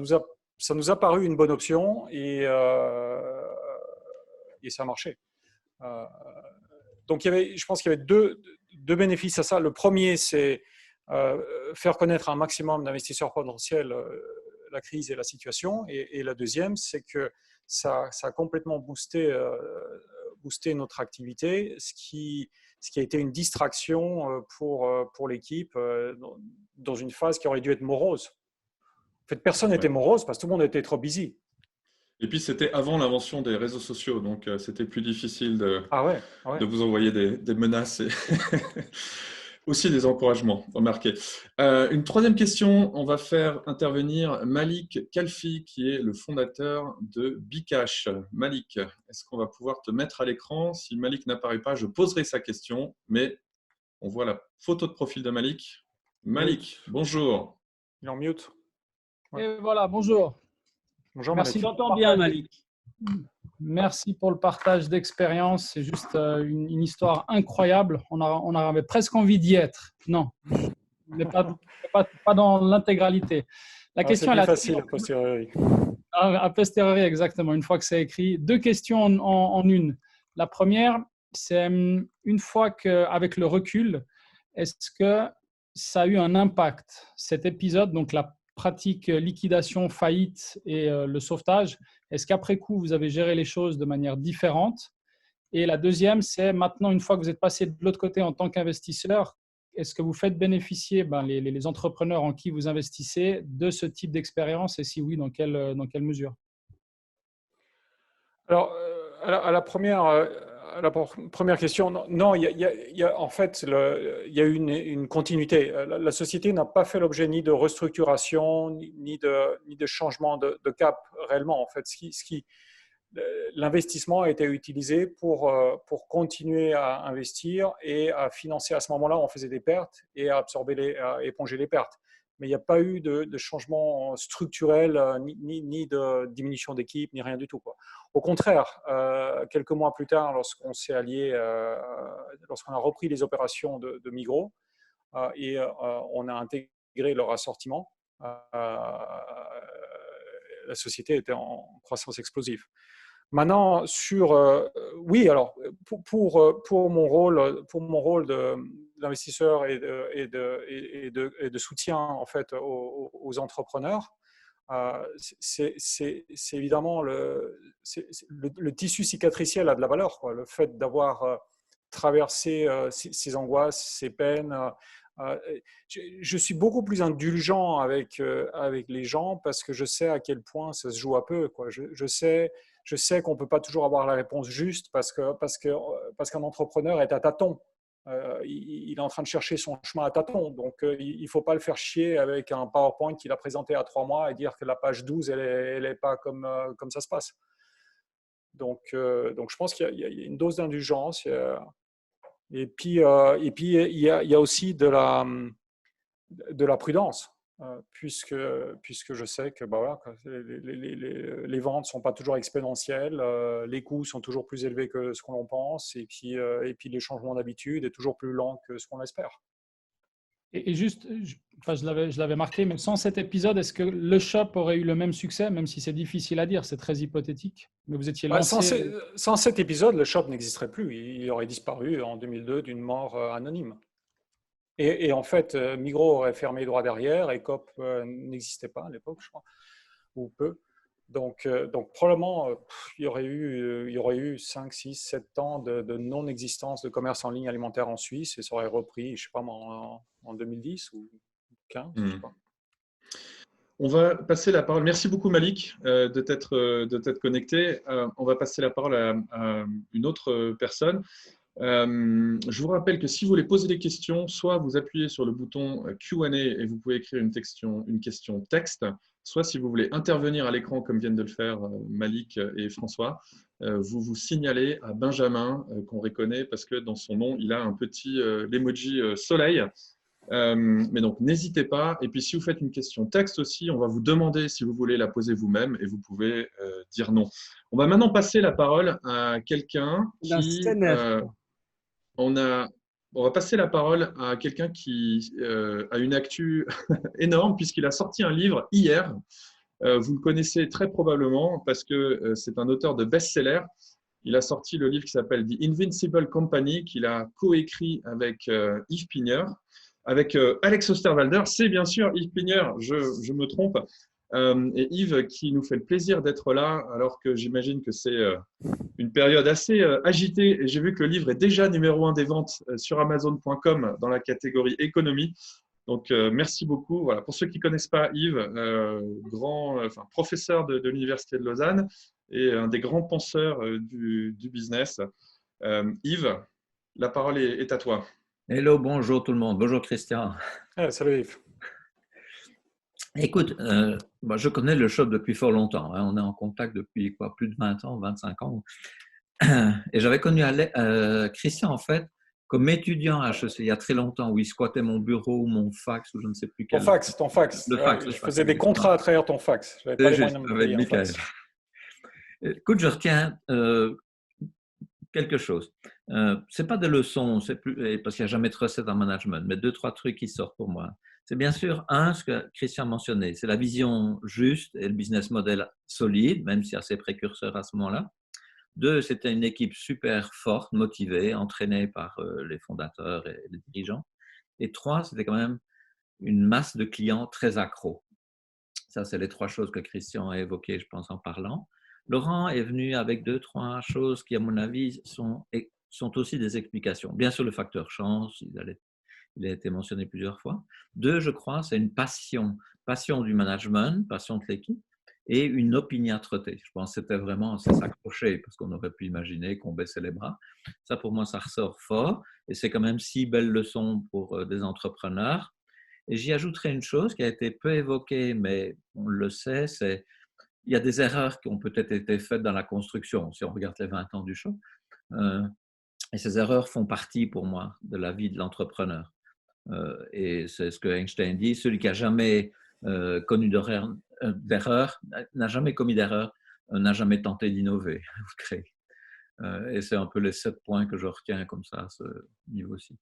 nous a paru une bonne option et ça a marché. Donc, je pense qu'il y avait deux bénéfices à ça. Le premier, c'est faire connaître à un maximum d'investisseurs potentiels la crise et la situation. Et la deuxième, c'est que ça a complètement boosté notre activité, ce qui a été une distraction pour l'équipe dans une phase qui aurait dû être morose. En fait, personne n'était morose parce que tout le monde était trop busy. Et puis, c'était avant l'invention des réseaux sociaux, donc c'était plus difficile de vous envoyer des menaces et aussi des encouragements, remarquez. Une troisième question, on va faire intervenir Malik Khalfi, qui est le fondateur de Bcash. Malik, est-ce qu'on va pouvoir te mettre à l'écran? Si Malik n'apparaît pas, je poserai sa question, mais on voit la photo de profil de Malik. Malik, bonjour. Il est en mute. Ouais. Et voilà, bonjour. Bonjour, merci. Malik. J'entends bien, Malik. Merci pour le partage d'expérience. C'est juste une histoire incroyable. On avait presque envie d'y être. Non, on n'est pas dans l'intégralité. La question est plus facile a posteriori. A posteriori, exactement. Une fois que c'est écrit. Deux questions en une. La première, c'est une fois qu'avec le recul, est-ce que ça a eu un impact, cet épisode, donc la pratique liquidation, faillite et le sauvetage, est-ce qu'après coup, vous avez géré les choses de manière différente? Et la deuxième, c'est maintenant, une fois que vous êtes passé de l'autre côté en tant qu'investisseur, est-ce que vous faites bénéficier les entrepreneurs en qui vous investissez de ce type d'expérience et si oui, dans quelle mesure? Alors, à la première, la première question, non, en fait, il y a eu une continuité. La société n'a pas fait l'objet ni de restructuration, ni de changement de cap réellement. En fait, l'investissement a été utilisé pour continuer à investir et à financer. À ce moment-là, on faisait des pertes et à éponger les pertes. Mais il n'y a pas eu de changement structurel, ni de diminution d'équipe, ni rien du tout, quoi. Au contraire, quelques mois plus tard, lorsqu'on s'est allié, lorsqu'on a repris les opérations de Migros et on a intégré leur assortiment, la société était en croissance explosive. Maintenant, oui, alors pour mon rôle d'investisseur et de soutien en fait aux entrepreneurs, c'est évidemment le tissu cicatriciel a de la valeur, quoi. Le fait d'avoir traversé ces angoisses, ces peines. Je suis beaucoup plus indulgent avec les gens parce que je sais à quel point ça se joue à peu, quoi. Je sais qu'on ne peut pas toujours avoir la réponse juste parce qu'un entrepreneur est à tâtons. Il est en train de chercher son chemin à tâtons. Donc, il ne faut pas le faire chier avec un PowerPoint qu'il a présenté à 3 mois et dire que la page 12, elle n'est pas comme ça se passe. Donc je pense qu'il y a une dose d'indulgence. Et puis, il y a aussi de la prudence. Puisque je sais que voilà, les ventes ne sont pas toujours exponentielles, les coûts sont toujours plus élevés que ce qu'on pense, et puis les changements d'habitude est toujours plus lents que ce qu'on espère. Et juste, je l'avais marqué, mais sans cet épisode, est-ce que le shop aurait eu le même succès, même si c'est difficile à dire, c'est très hypothétique, mais vous étiez lancé… Sans cet épisode, le shop n'existerait plus. Il aurait disparu en 2002 d'une mort anonyme. Et en fait, Migros aurait fermé droit derrière et Coop n'existait pas à l'époque, je crois, ou peu. Donc probablement, il y aurait eu 5, 6, 7 ans de non-existence de commerce en ligne alimentaire en Suisse et ça aurait repris, je ne sais pas, en 2010 ou 15, je sais pas. On va passer la parole. Merci beaucoup Malik de t'être connecté. On va passer la parole à une autre personne. Je vous rappelle que si vous voulez poser des questions, soit vous appuyez sur le bouton Q&A et vous pouvez écrire une question texte, soit si vous voulez intervenir à l'écran comme viennent de le faire Malik et François, vous vous signalez à Benjamin qu'on reconnaît parce que dans son nom, il a un petit l'emoji soleil. Mais donc n'hésitez pas. Et puis si vous faites une question texte aussi, on va vous demander si vous voulez la poser vous-même et vous pouvez dire non. On va maintenant passer la parole à quelqu'un qui… on va passer la parole à quelqu'un qui a une actu énorme puisqu'il a sorti un livre hier. Vous le connaissez très probablement parce que c'est un auteur de best-seller. Il a sorti le livre qui s'appelle The Invincible Company qu'il a coécrit avec Yves Pigneur. Avec Alex Osterwalder, c'est bien sûr Yves Pigneur, je me trompe. Et Yves qui nous fait le plaisir d'être là alors que j'imagine que c'est une période assez agitée et j'ai vu que le livre est déjà numéro 1 des ventes sur Amazon.com dans la catégorie économie. Donc merci beaucoup. Voilà. Pour ceux qui ne connaissent pas Yves, professeur de l'Université de Lausanne et un des grands penseurs du business. Yves, la parole est à toi. Hello, bonjour tout le monde. Bonjour Christian. Salut Yves. Écoute, je connais le shop depuis fort longtemps. On est en contact depuis plus de 20 ans, 25 ans. Et j'avais connu Christian, en fait, comme étudiant à HEC il y a très longtemps, où il squattait mon bureau, mon fax, ou je ne sais plus quel. Ton fax. Le fax. Je faisais des contrats à travers ton fax. C'est juste, avec Michael. Écoute, je retiens quelque chose. Ce n'est pas des leçons, parce qu'il n'y a jamais de recette en management, mais 2-3 trucs qui sortent pour moi. C'est bien sûr, ce que Christian mentionnait, c'est la vision juste et le business model solide, même si assez précurseur à ce moment-là. 2, c'était une équipe super forte, motivée, entraînée par les fondateurs et les dirigeants. Et 3, c'était quand même une masse de clients très accros. Ça, c'est les 3 choses que Christian a évoquées, je pense, en parlant. Laurent est venu avec 2-3 choses qui, à mon avis, sont aussi des explications. Bien sûr, le facteur chance, il a été mentionné plusieurs fois. 2, je crois, c'est une passion du management, passion de l'équipe. et une opiniâtreté. Je pense que c'était vraiment s'accrocher, parce qu'on aurait pu imaginer qu'on baissait les bras. Ça, pour moi, ça ressort fort, et c'est quand même 6 belles leçons pour des entrepreneurs. Et j'y ajouterai une chose qui a été peu évoquée, mais on le sait, c'est il y a des erreurs qui ont peut-être été faites dans la construction, si on regarde les 20 ans du show. Et ces erreurs font partie, pour moi, de la vie de l'entrepreneur. Et c'est ce que Einstein dit, celui qui n'a jamais connu d'erreur, n'a jamais commis d'erreur, n'a jamais tenté d'innover ou de créer. Et c'est un peu les 7 points que je retiens comme ça à ce niveau-ci,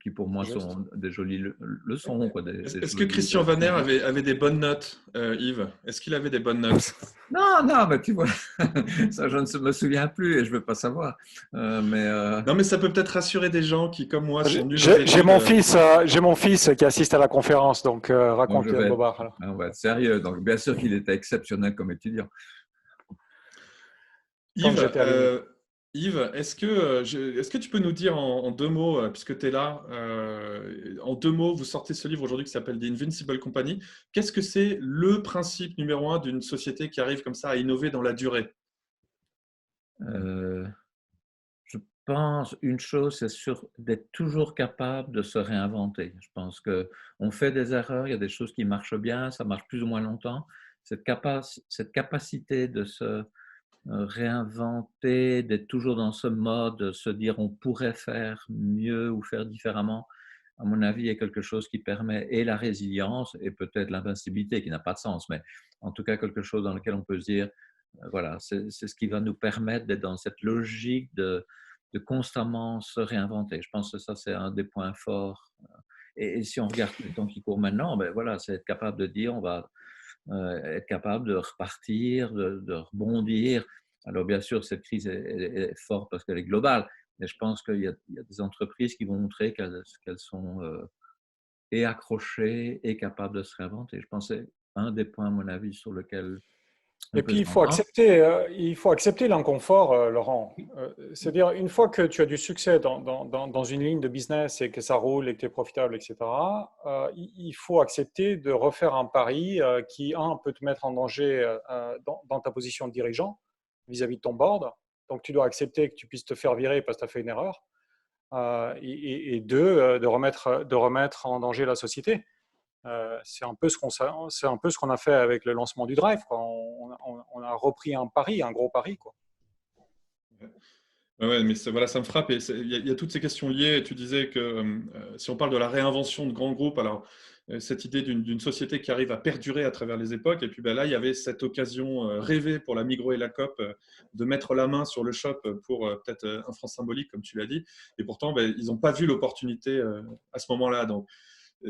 qui pour moi sont des jolies leçons. Est-ce que Christian Vaner avait des bonnes notes, Yves? Est-ce qu'il avait des bonnes notes? Non, mais tu vois, ça je ne me souviens plus et je ne veux pas savoir. Non, mais ça peut peut-être rassurer des gens qui, comme moi, sont nuls. J'ai mon fils qui assiste à la conférence, donc raconte Bobard. On va être sérieux. Donc, bien sûr qu'il était exceptionnel comme étudiant. Yves, est-ce que tu peux nous dire en 2 mots, puisque tu es là, en 2 mots, vous sortez ce livre aujourd'hui qui s'appelle The Invincible Company. Qu'est-ce que c'est le principe numéro 1 d'une société qui arrive comme ça à innover dans la durée? Je pense une chose, c'est d'être toujours capable de se réinventer. Je pense qu'on fait des erreurs, il y a des choses qui marchent bien, ça marche plus ou moins longtemps. Cette capacité de se réinventer, d'être toujours dans ce mode, se dire on pourrait faire mieux ou faire différemment, à mon avis, est quelque chose qui permet et la résilience et peut-être l'invincibilité qui n'a pas de sens, mais en tout cas quelque chose dans lequel on peut se dire, voilà, c'est ce qui va nous permettre d'être dans cette logique de constamment se réinventer. Je pense que ça, c'est un des points forts. Et si on regarde le temps qui court maintenant, ben voilà, c'est être capable de dire on va être capable de repartir, de rebondir. Alors bien sûr, cette crise est forte parce qu'elle est globale, mais je pense qu'il y a des entreprises qui vont montrer qu'elles sont et accrochées et capables de se réinventer. Je pense que c'est un des points, à mon avis, sur lequel et puis, il faut accepter l'inconfort, Laurent. C'est-à-dire, une fois que tu as du succès dans une ligne de business et que ça roule et que tu es profitable, etc., il faut accepter de refaire un pari qui, peut te mettre en danger dans ta position de dirigeant vis-à-vis de ton board. Donc, tu dois accepter que tu puisses te faire virer parce que tu as fait une erreur. Et deux, de remettre en danger la société. C'est un peu ce qu'on a fait avec le lancement du Drive, quoi. On a repris un pari, un gros pari, quoi. Ouais, mais voilà, ça me frappe. Et il y a toutes ces questions liées. Tu disais que si on parle de la réinvention de grands groupes, alors cette idée d'une société qui arrive à perdurer à travers les époques, et puis ben, là, il y avait cette occasion rêvée pour la Migros et la Coop de mettre la main sur le shop pour peut-être un franc symbolique, comme tu l'as dit. Et pourtant, ben, ils n'ont pas vu l'opportunité à ce moment-là. Donc,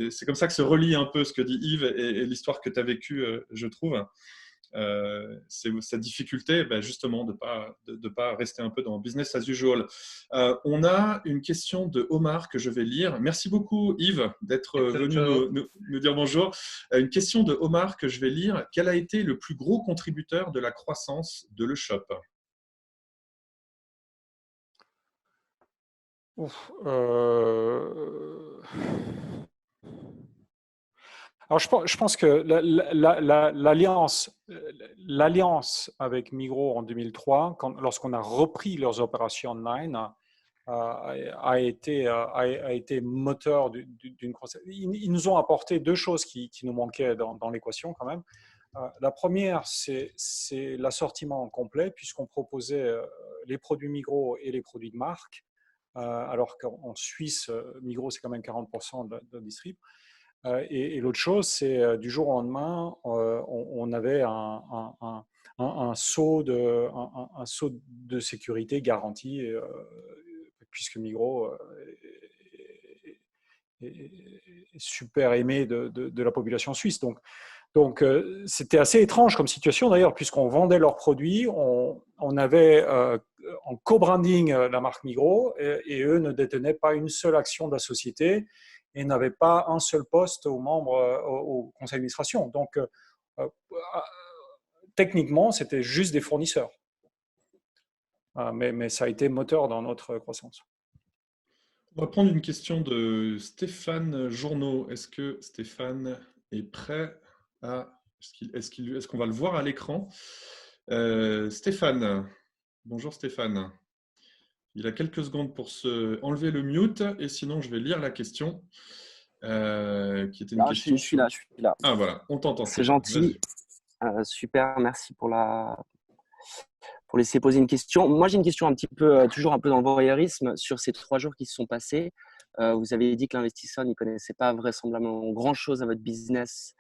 c'est comme ça que se relie un peu ce que dit Yves et l'histoire que tu as vécue, je trouve. C'est cette difficulté, ben justement, de pas rester un peu dans business as usual. On a une question de Omar que je vais lire. Merci beaucoup, Yves, d'être venu nous dire bonjour. Une question de Omar que je vais lire. Quel a été le plus gros contributeur de la croissance de Le Shop? Alors, je pense que l'alliance avec Migros en 2003, lorsqu'on a repris leurs opérations online, a été moteur d'une croissance. Ils nous ont apporté 2 choses qui nous manquaient dans l'équation quand même. La première, c'est l'assortiment complet, puisqu'on proposait les produits Migros et les produits de marque, alors qu'en Suisse, Migros, c'est quand même 40% de distrib. Et l'autre chose, c'est du jour au lendemain, on avait un saut de sécurité garanti, puisque Migros est super aimé de la population suisse. Donc c'était assez étrange comme situation d'ailleurs, puisqu'on vendait leurs produits, on avait en co-branding la marque Migros, et eux ne détenaient pas une seule action de la société et n'avaient pas un seul poste aux membres au conseil d'administration. Donc techniquement, c'était juste des fournisseurs. Mais ça a été moteur dans notre croissance. On va prendre une question de Stéphane Journeau. Est-ce que Stéphane est prêt à Est-ce qu'on va le voir à l'écran? Stéphane. Bonjour Stéphane. Il a quelques secondes pour enlever le mute et sinon je vais lire la question qui était une Là, question. je suis là, je suis là. Ah voilà, on t'entend. C'est gentil. Super, merci pour laisser poser une question. Moi, j'ai une question toujours un peu dans le voyeurisme sur ces 3 jours qui se sont passés. Vous avez dit que l'investisseur n'y connaissait pas vraisemblablement grand-chose à votre business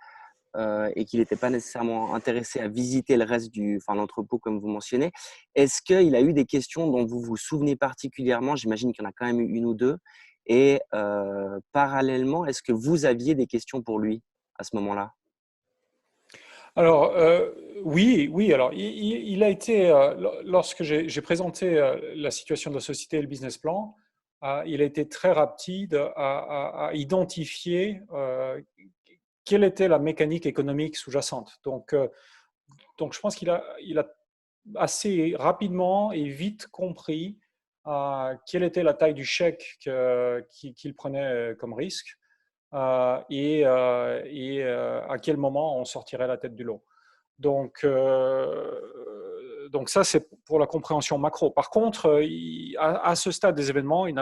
et qu'il n'était pas nécessairement intéressé à visiter le reste l'entrepôt comme vous mentionnez. Est-ce qu'il a eu des questions dont vous vous souvenez particulièrement? J'imagine qu'il y en a quand même eu 1 ou 2. Et parallèlement, est-ce que vous aviez des questions pour lui à ce moment-là? Alors, oui. Alors, il a été, lorsque j'ai présenté la situation de la société et le business plan, il a été très rapide à identifier quelle était la mécanique économique sous-jacente. Donc, je pense qu'il a assez rapidement et vite compris quelle était la taille du chèque qu'il prenait comme risque. Et à quel moment on sortirait la tête du lot. Donc ça, c'est pour la compréhension macro. Par contre, à ce stade des événements, il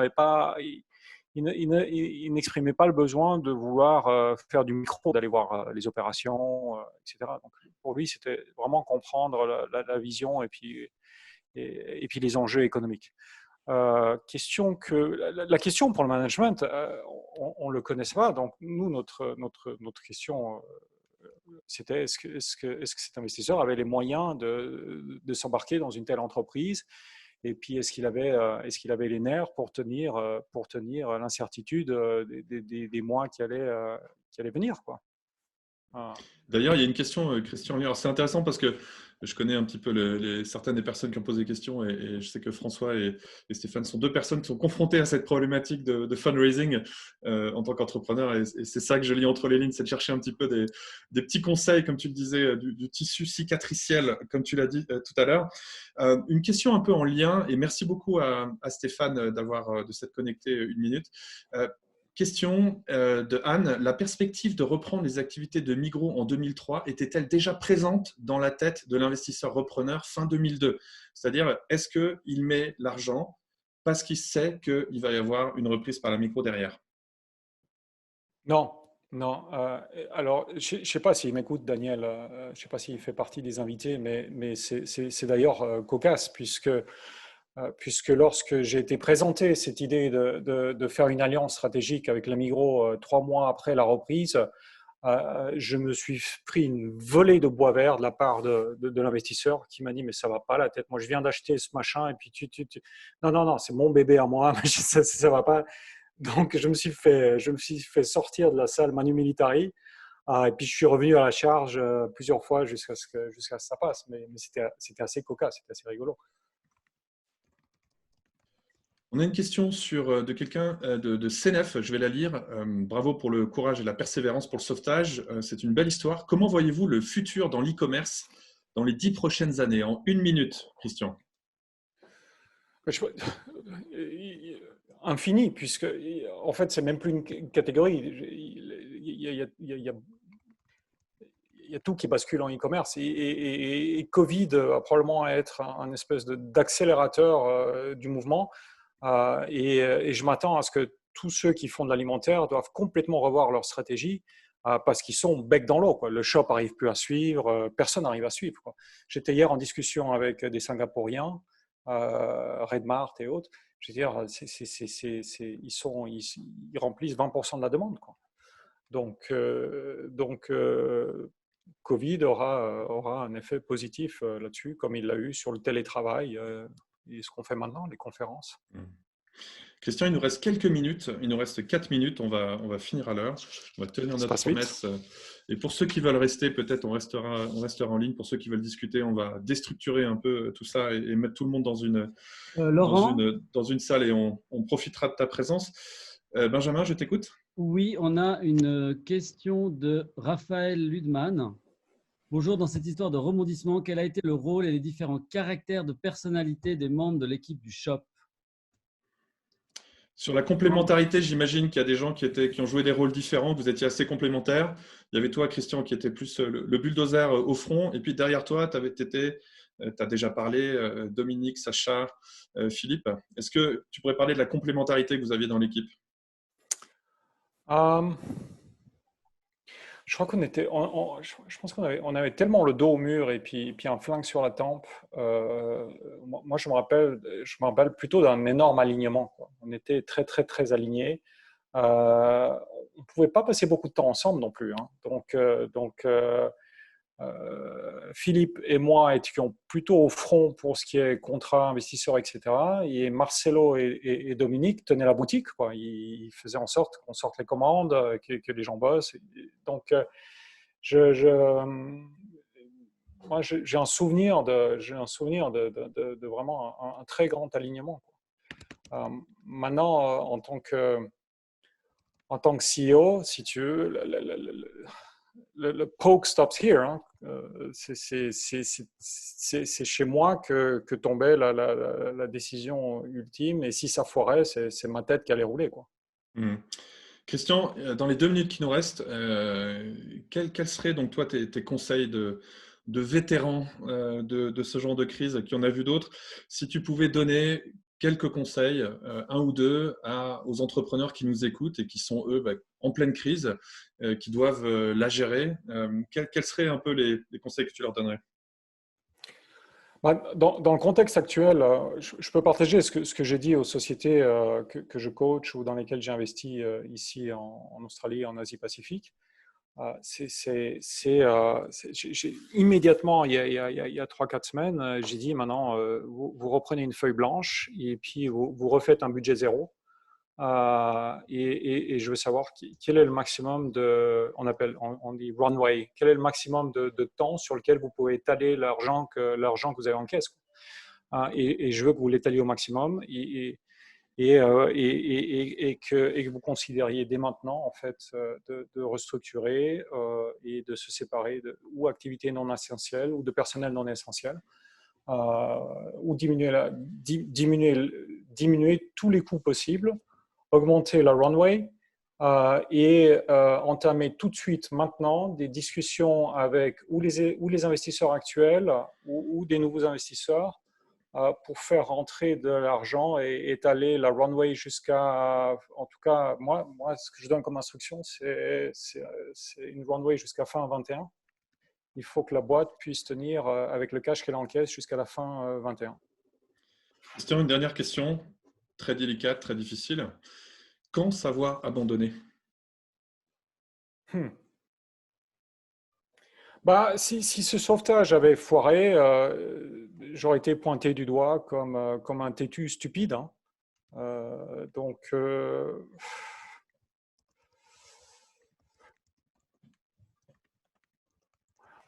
n'exprimait pas le besoin de vouloir faire du micro, d'aller voir les opérations, etc. Donc, pour lui, c'était vraiment comprendre la vision et puis les enjeux économiques. La question pour le management, on ne le connaissait pas. Donc, nous, notre question, c'était est-ce que cet investisseur avait les moyens de s'embarquer dans une telle entreprise? Et puis, est-ce qu'il avait les nerfs pour tenir l'incertitude des mois qui allaient venir, quoi. D'ailleurs, il y a une question, Christian. Alors, c'est intéressant parce que je connais un petit peu certaines des personnes qui ont posé des questions et je sais que François et Stéphane sont 2 personnes qui sont confrontées à cette problématique de fundraising en tant qu'entrepreneur. Et c'est ça que je lis entre les lignes, c'est de chercher un petit peu des petits conseils, comme tu le disais, du tissu cicatriciel, comme tu l'as dit tout à l'heure. Une question un peu en lien, et merci beaucoup à Stéphane de s'être connecté 1 minute. Question de Anne. La perspective de reprendre les activités de Migros en 2003 était-elle déjà présente dans la tête de l'investisseur repreneur fin 2002? C'est-à-dire, est-ce qu'il met l'argent parce qu'il sait qu'il va y avoir une reprise par la Migros derrière? Non. Alors, je ne sais pas s'il m'écoute, Daniel. Je ne sais pas s'il fait partie des invités, mais c'est d'ailleurs cocasse puisque lorsque j'ai été présenté cette idée de faire une alliance stratégique avec la Migros 3 mois après la reprise, je me suis pris une volée de bois vert de la part de l'investisseur qui m'a dit « mais ça va pas la tête, moi je viens d'acheter ce machin et puis non, c'est mon bébé à moi, ça va pas ». Donc je me suis fait sortir de la salle Manu Militari et puis je suis revenu à la charge plusieurs fois jusqu'à ce que ça passe, mais c'était assez cocasse, c'était assez rigolo. On a une question de quelqu'un de CNF, je vais la lire. Bravo pour le courage et la persévérance pour le sauvetage. C'est une belle histoire. Comment voyez-vous le futur dans l'e-commerce dans les 10 prochaines années? En 1 minute, Christian. Infini, puisque en fait, c'est même plus une catégorie. Il y a tout qui bascule en e-commerce et Covid va probablement être un espèce d'accélérateur du mouvement. Et je m'attends à ce que tous ceux qui font de l'alimentaire doivent complètement revoir leur stratégie parce qu'ils sont bec dans l'eau. Le shop n'arrive plus à suivre, personne n'arrive à suivre. J'étais hier en discussion avec des Singapouriens, Redmart et autres. Je veux dire, ils remplissent 20% de la demande, quoi. Donc Covid aura un effet positif là-dessus, comme il l'a eu sur le télétravail et ce qu'on fait maintenant, les conférences. Christian, il nous reste quelques minutes. Il nous reste 4 minutes. On va finir à l'heure. On va tenir notre promesse. Et pour ceux qui veulent rester, peut-être on restera en ligne. Pour ceux qui veulent discuter, on va déstructurer un peu tout ça et mettre tout le monde dans une salle et on profitera de ta présence. Benjamin, je t'écoute. Oui, on a une question de Raphaël Ludman. Bonjour, dans cette histoire de rebondissement, quel a été le rôle et les différents caractères de personnalité des membres de l'équipe du shop? Sur la complémentarité, j'imagine qu'il y a des gens qui ont joué des rôles différents. Vous étiez assez complémentaires. Il y avait toi, Christian, qui était plus le bulldozer au front. Et puis derrière toi, tu as déjà parlé, Dominique, Sacha, Philippe. Est-ce que tu pourrais parler de la complémentarité que vous aviez dans l'équipe? Je crois je pense on avait tellement le dos au mur et puis un flingue sur la tempe. Moi, je me rappelle plutôt d'un énorme alignement, quoi. On était très, très, très alignés. On ne pouvait pas passer beaucoup de temps ensemble non plus, hein. Donc Philippe et moi étions plutôt au front pour ce qui est contrat investisseur, etc. Et Marcelo et Dominique tenaient la boutique, quoi. Ils faisaient en sorte qu'on sorte les commandes, que les gens bossent. Donc, moi, j'ai un souvenir de vraiment un très grand alignement, quoi. Maintenant, en tant que CEO, si tu veux, le poke stops here, hein. C'est chez moi que tombait la décision ultime, et si ça foirait, c'est ma tête qui allait rouler, quoi. Christian, dans les 2 minutes qui nous restent, quels seraient donc toi tes conseils de vétérans de ce genre de crise, qui en a vu d'autres, si tu pouvais donner quelques conseils, un ou deux, aux entrepreneurs qui nous écoutent et qui sont, eux, en pleine crise, qui doivent la gérer, quels seraient un peu les conseils que tu leur donnerais? Dans le contexte actuel, je peux partager ce que j'ai dit aux sociétés que je coach ou dans lesquelles j'ai investi ici en Australie, en Asie-Pacifique. Immédiatement, il y a 3-4 semaines, j'ai dit maintenant, vous reprenez une feuille blanche et puis vous refaites un budget zéro. Et je veux savoir quel est le maximum on dit runway, quel est le maximum de temps sur lequel vous pouvez étaler l'argent que vous avez en caisse, quoi. Et je veux que vous l'étaliez au maximum et que vous considériez dès maintenant, en fait, de restructurer et de se séparer ou activités non essentielles ou de personnel non essentiel, ou diminuer tous les coûts possibles, augmenter la runway et entamer tout de suite maintenant des discussions avec ou les investisseurs actuels ou des nouveaux investisseurs pour faire rentrer de l'argent et étaler la runway jusqu'à, en tout cas, moi ce que je donne comme instruction, c'est une runway jusqu'à fin 21. Il faut que la boîte puisse tenir avec le cash qu'elle encaisse jusqu'à la fin 21. Christian, une dernière question, très délicate, très difficile. Quand savoir abandonner? Si ce sauvetage avait foiré, j'aurais été pointé du doigt comme un têtu stupide, hein.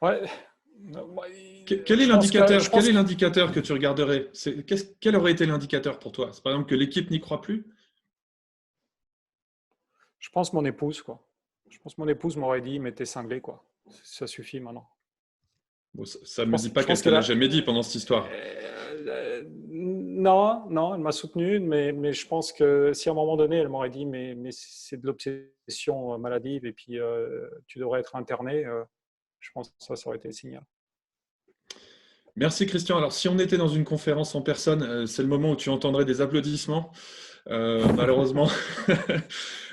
Ouais. Quel est l'indicateur que tu regarderais? Quel aurait été l'indicateur pour toi? C'est par exemple que l'équipe n'y croit plus? Je pense mon épouse, quoi. Je pense mon épouse m'aurait dit, mais t'es cinglé, quoi. Ça suffit maintenant. Bon, ça ne me dit pas qu'est-ce qu'elle n'a jamais dit pendant cette histoire. Non, elle m'a soutenu, mais je pense que si à un moment donné, elle m'aurait dit, mais c'est de l'obsession maladive et puis tu devrais être interné, je pense que ça aurait été le signal. Merci Christian. Alors, si on était dans une conférence en personne, c'est le moment où tu entendrais des applaudissements. Malheureusement,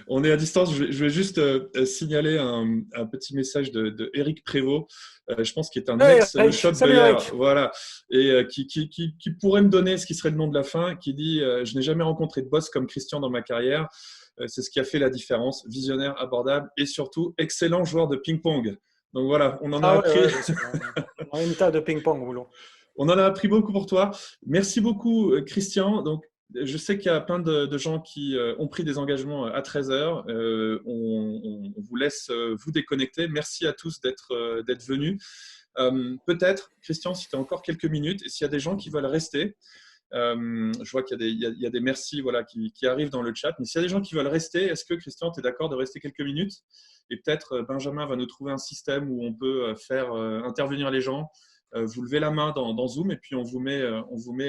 on est à distance. Je vais juste signaler un petit message de Eric Prévost, je pense qu'il est un ex-shop buyer, voilà, et qui pourrait me donner ce qui serait le nom de la fin, qui dit je n'ai jamais rencontré de boss comme Christian dans ma carrière. C'est ce qui a fait la différence. Visionnaire, abordable et surtout excellent joueur de ping-pong. Donc voilà, on en a appris. On a une tas de ping-pong au boulot. On en a appris beaucoup pour toi. Merci beaucoup, Christian. Donc, je sais qu'il y a plein de gens qui ont pris des engagements à 13h. On vous laisse vous déconnecter. Merci à tous d'être venus. Peut-être, Christian, si tu as encore quelques minutes, et s'il y a des gens qui veulent rester, je vois qu'il y a des merci, voilà, qui arrivent dans le chat. Mais s'il y a des gens qui veulent rester, est-ce que, Christian, tu es d'accord de rester quelques minutes? Et peut-être Benjamin va nous trouver un système où on peut faire intervenir les gens. Vous levez la main dans Zoom et puis on vous met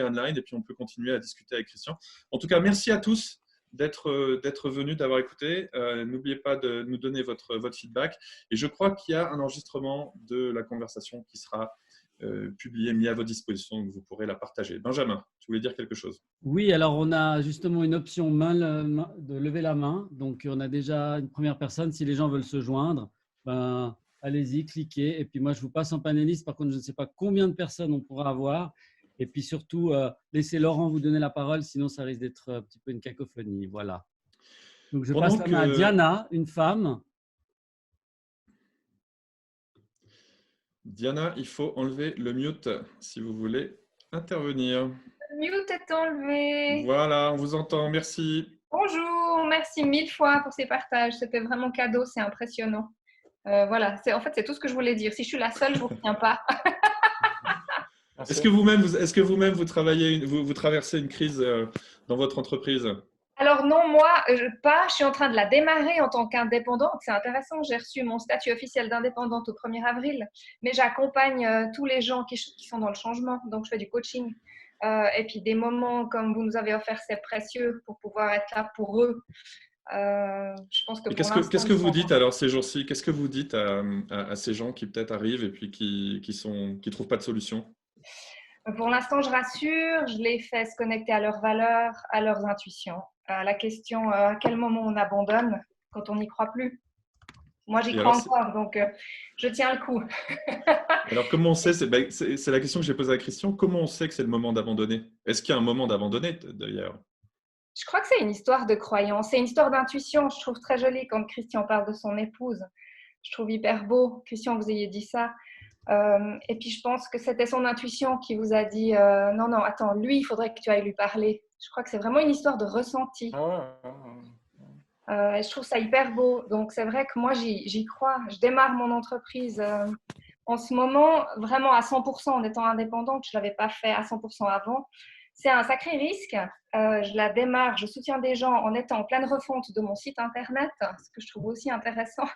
online et puis on peut continuer à discuter avec Christian. En tout cas, merci à tous d'être venu, d'avoir écouté. N'oubliez pas de nous donner votre feedback. Et je crois qu'il y a un enregistrement de la conversation qui sera publié, mis à votre disposition, donc vous pourrez la partager. Benjamin, tu voulais dire quelque chose? Oui, alors on a justement une option de lever la main. Donc, on a déjà une première personne. Si les gens veulent se joindre, ben, allez-y, cliquez. Et puis moi, je vous passe en panéliste. Par contre, je ne sais pas combien de personnes on pourra avoir. Et puis surtout, laissez Laurent vous donner la parole, sinon ça risque d'être un petit peu une cacophonie. Voilà. Donc, je passe la main à Diana, une femme. Diana, il faut enlever le mute si vous voulez intervenir. Le mute est enlevé. Voilà, on vous entend. Merci. Bonjour, merci 1000 fois pour ces partages. C'était vraiment cadeau, c'est impressionnant. Voilà, en fait, c'est tout ce que je voulais dire. Si je suis la seule, je ne vous retiens pas. Est-ce que vous-même, vous traversez une crise dans votre entreprise? Alors non, moi, je suis en train de la démarrer en tant qu'indépendante. C'est intéressant, j'ai reçu mon statut officiel d'indépendante au 1er avril, mais j'accompagne tous les gens qui sont dans le changement. Donc, je fais du coaching. Et puis, des moments comme vous nous avez offert, c'est précieux pour pouvoir être là pour eux. Je pense que qu'est-ce que vous dites alors ces jours-ci? Qu'est-ce que vous dites à ces gens qui peut-être arrivent et puis qui trouvent pas de solution? Pour l'instant, je rassure, je les fais se connecter à leurs valeurs, à leurs intuitions. La question, à quel moment on abandonne quand on n'y croit plus? Moi, j'y crois encore, donc je tiens le coup. Alors, comment on sait, c'est la question que j'ai posée à Christian, comment on sait que c'est le moment d'abandonner? Est-ce qu'il y a un moment d'abandonner d'ailleurs? Je crois que c'est une histoire de croyance, c'est une histoire d'intuition. Je trouve très joli quand Christian parle de son épouse. Je trouve hyper beau, Christian, que vous ayez dit ça. Et puis, je pense que c'était son intuition qui vous a dit non, non, attends, lui, il faudrait que tu ailles lui parler. Je crois que c'est vraiment une histoire de ressenti. Je trouve ça hyper beau. Donc, c'est vrai que moi, j'y crois. Je démarre mon entreprise en ce moment vraiment à 100% en étant indépendante. Je ne l'avais pas fait à 100% avant. C'est un sacré risque. Je la démarre, je soutiens des gens en étant en pleine refonte de mon site internet, ce que je trouve aussi intéressant.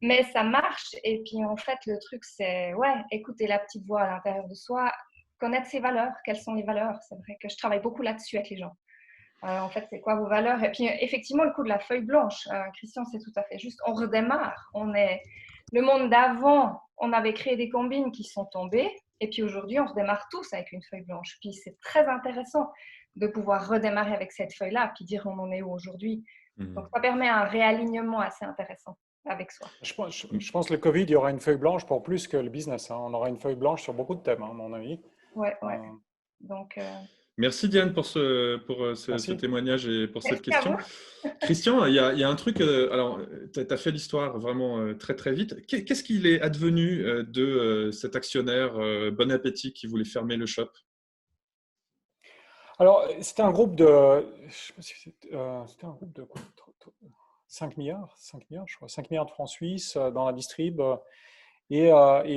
Mais ça marche. Et puis, en fait, le truc, c'est écouter la petite voix à l'intérieur de soi, connaître ses valeurs. Quelles sont les valeurs? C'est vrai que je travaille beaucoup là-dessus avec les gens. En fait, c'est quoi vos valeurs? Et puis, effectivement, le coup de la feuille blanche, Christian, c'est tout à fait juste. On redémarre. Le monde d'avant, on avait créé des combines qui sont tombées. Et puis aujourd'hui, on redémarre tous avec une feuille blanche. Puis c'est très intéressant de pouvoir redémarrer avec cette feuille-là, puis dire on en est où aujourd'hui. Donc ça permet un réalignement assez intéressant avec soi. Je pense que le Covid, il y aura une feuille blanche pour plus que le business. On aura une feuille blanche sur beaucoup de thèmes, à mon avis. Ouais. Donc, merci Diane pour ce témoignage et pour cette question. Christian, il y a un truc, alors tu as fait l'histoire vraiment très très vite. Qu'est-ce qu'il est advenu de cet actionnaire Bon Appétit qui voulait fermer le shop? Alors, c'était un groupe de, c'était un groupe de 5 milliards, je crois, 5 milliards de francs suisses dans la distrib. Et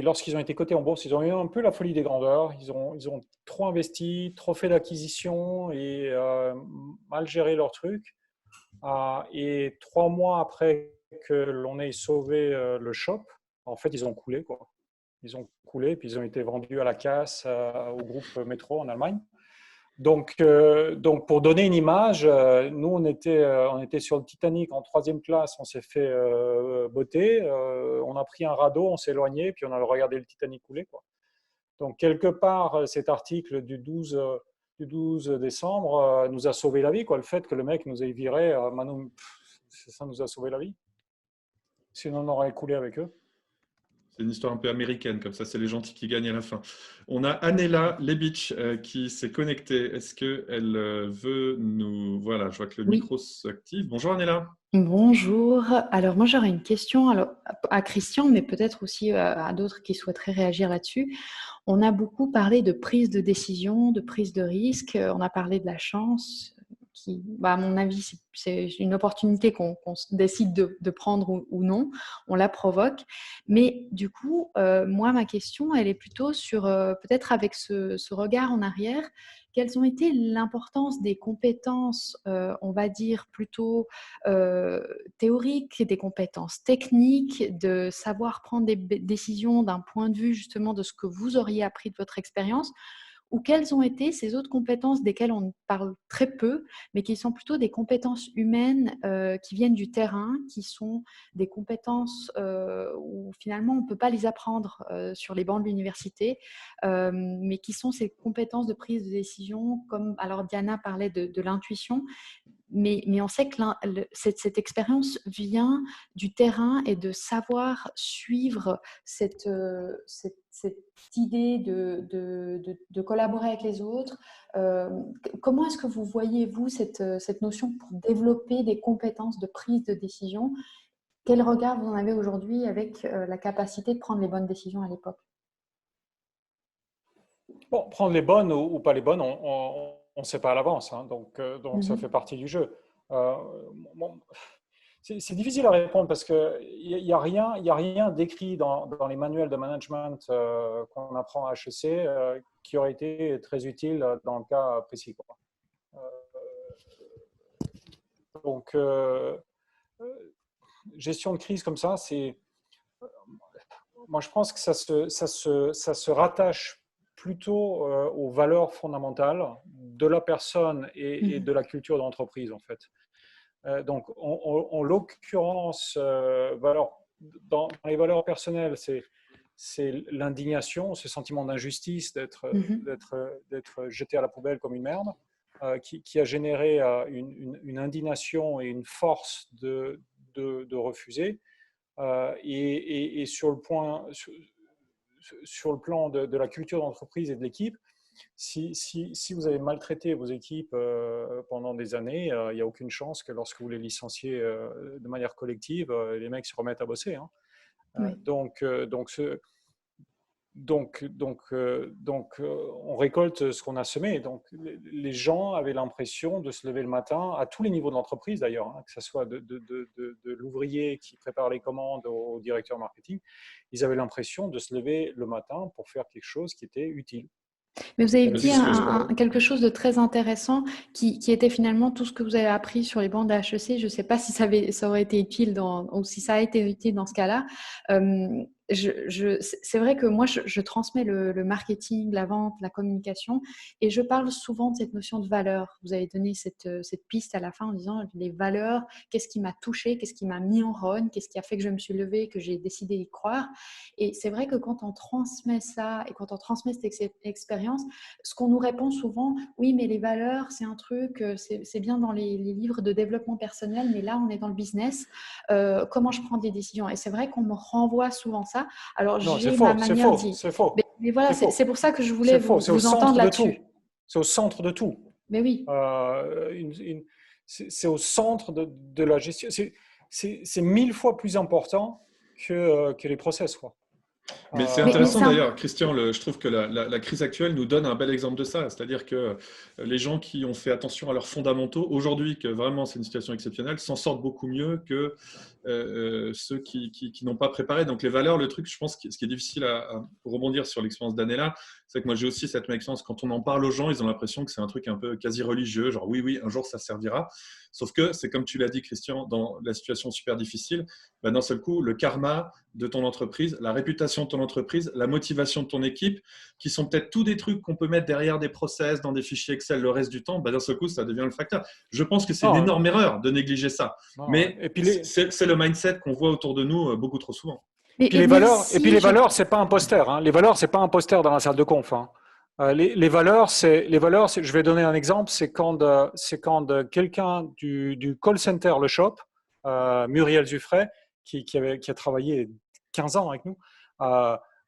lorsqu'ils ont été cotés en bourse, ils ont eu un peu la folie des grandeurs. Ils ont trop investi, trop fait d'acquisitions et mal géré leur truc. Et 3 mois après que l'on ait sauvé le shop, en fait, ils ont coulé, quoi. Ils ont coulé, puis ils ont été vendus à la casse au groupe Metro en Allemagne. Donc, pour donner une image, nous, on était sur le Titanic en 3e classe, on s'est fait botter, on a pris un radeau, on s'est éloigné, puis on a regardé le Titanic couler, quoi. Donc, quelque part, cet article du 12 décembre nous a sauvé la vie, quoi. Le fait que le mec nous ait viré, ça nous a sauvé la vie. Sinon, on aurait coulé avec eux. C'est une histoire un peu américaine, comme ça, c'est les gentils qui gagnent à la fin. On a Anela Lebic qui s'est connectée. Est-ce qu'elle veut nous… Voilà, je vois que le micro s'active. Bonjour Anela. Bonjour. Alors moi, j'aurais une question à Christian, mais peut-être aussi à d'autres qui souhaiteraient réagir là-dessus. On a beaucoup parlé de prise de décision, de prise de risque. On a parlé de la chance. Qui, à mon avis, c'est une opportunité qu'on décide de prendre ou non, on la provoque. Mais du coup, moi, ma question, elle est plutôt sur, peut-être avec ce regard en arrière, quelles ont été l'importance des compétences, on va dire, plutôt théoriques, des compétences techniques, de savoir prendre des décisions d'un point de vue justement de ce que vous auriez appris de votre expérience, ou quelles ont été ces autres compétences desquelles on parle très peu, mais qui sont plutôt des compétences humaines qui viennent du terrain, qui sont des compétences où finalement on ne peut pas les apprendre sur les bancs de l'université, mais qui sont ces compétences de prise de décision, comme alors Diana parlait de l'intuition, mais on sait que cette expérience vient du terrain et de savoir suivre cette idée de collaborer avec les autres. Comment est-ce que vous voyez, vous, cette notion pour développer des compétences de prise de décision? Quel regard vous en avez aujourd'hui avec la capacité de prendre les bonnes décisions à l'époque? Bon, prendre les bonnes ou pas les bonnes, on ne sait pas à l'avance, hein, donc ça fait partie du jeu. C'est difficile à répondre parce qu'il n'y a rien d'écrit dans les manuels de management qu'on apprend à HEC qui aurait été très utile dans le cas précis, quoi. Donc, gestion de crise comme ça, moi je pense que ça se rattache plutôt aux valeurs fondamentales de la personne et de la culture d'entreprise, en fait. Donc, en l'occurrence, dans les valeurs personnelles, c'est l'indignation, ce sentiment d'injustice d'être jeté à la poubelle comme une merde, qui a généré une indignation et une force de refuser. Et sur le plan de la culture d'entreprise et de l'équipe, si vous avez maltraité vos équipes pendant des années, il n'y a aucune chance que lorsque vous les licenciez de manière collective, les mecs se remettent à bosser, hein. Oui. Donc, on récolte ce qu'on a semé. Donc, les gens avaient l'impression de se lever le matin, à tous les niveaux de l'entreprise d'ailleurs, hein, que ce soit de l'ouvrier qui prépare les commandes au directeur marketing, ils avaient l'impression de se lever le matin pour faire quelque chose qui était utile. Mais vous avez dit quelque chose de très intéressant qui était finalement tout ce que vous avez appris sur les bancs de HEC. Je ne sais pas si ça aurait été utile ou si ça a été utile dans ce cas-là. C'est vrai que moi, je transmets le marketing, la vente, la communication, et je parle souvent de cette notion de valeur. Vous avez donné cette piste à la fin en disant les valeurs, qu'est-ce qui m'a touchée, qu'est-ce qui m'a mis en rogne, qu'est-ce qui a fait que je me suis levée, que j'ai décidé d'y croire. Et c'est vrai que quand on transmet ça et quand on transmet cette expérience, ce qu'on nous répond souvent, oui, mais les valeurs, c'est un truc, c'est bien dans les livres de développement personnel, mais là, on est dans le business. Comment je prends des décisions? Et c'est vrai qu'on me renvoie souvent ça. Alors, j'ai ma manière d'y... C'est faux. Mais voilà, c'est pour ça que je voulais vous entendre là-dessus. C'est au centre de tout. Mais oui. C'est au centre de la gestion. C'est 1000 fois plus important que les process, quoi. Mais c'est intéressant d'ailleurs, Christian, je trouve que la crise actuelle nous donne un bel exemple de ça. C'est-à-dire que les gens qui ont fait attention à leurs fondamentaux, aujourd'hui, que vraiment c'est une situation exceptionnelle, s'en sortent beaucoup mieux que ceux qui n'ont pas préparé. Donc les valeurs, le truc, je pense, ce qui est difficile pour rebondir sur l'expérience d'Anela, c'est que moi j'ai aussi cette même expérience. Quand on en parle aux gens, ils ont l'impression que c'est un truc un peu quasi religieux, genre oui, un jour ça servira. Sauf que c'est comme tu l'as dit, Christian, dans la situation super difficile, d'un seul coup, le karma de ton entreprise, la réputation de ton entreprise, la motivation de ton équipe, qui sont peut-être tous des trucs qu'on peut mettre derrière des process, dans des fichiers Excel le reste du temps, d'un seul coup, ça devient le facteur. Je pense que c'est une énorme erreur de négliger ça. Mais c'est le mindset qu'on voit autour de nous beaucoup trop souvent. Et puis les valeurs, c'est pas un poster. Hein. Les valeurs, c'est pas un poster dans la salle de conf. Hein. Les valeurs, je vais donner un exemple, c'est quand quelqu'un du call center Le Shop, Muriel Zuffray, qui a travaillé 15 ans avec nous,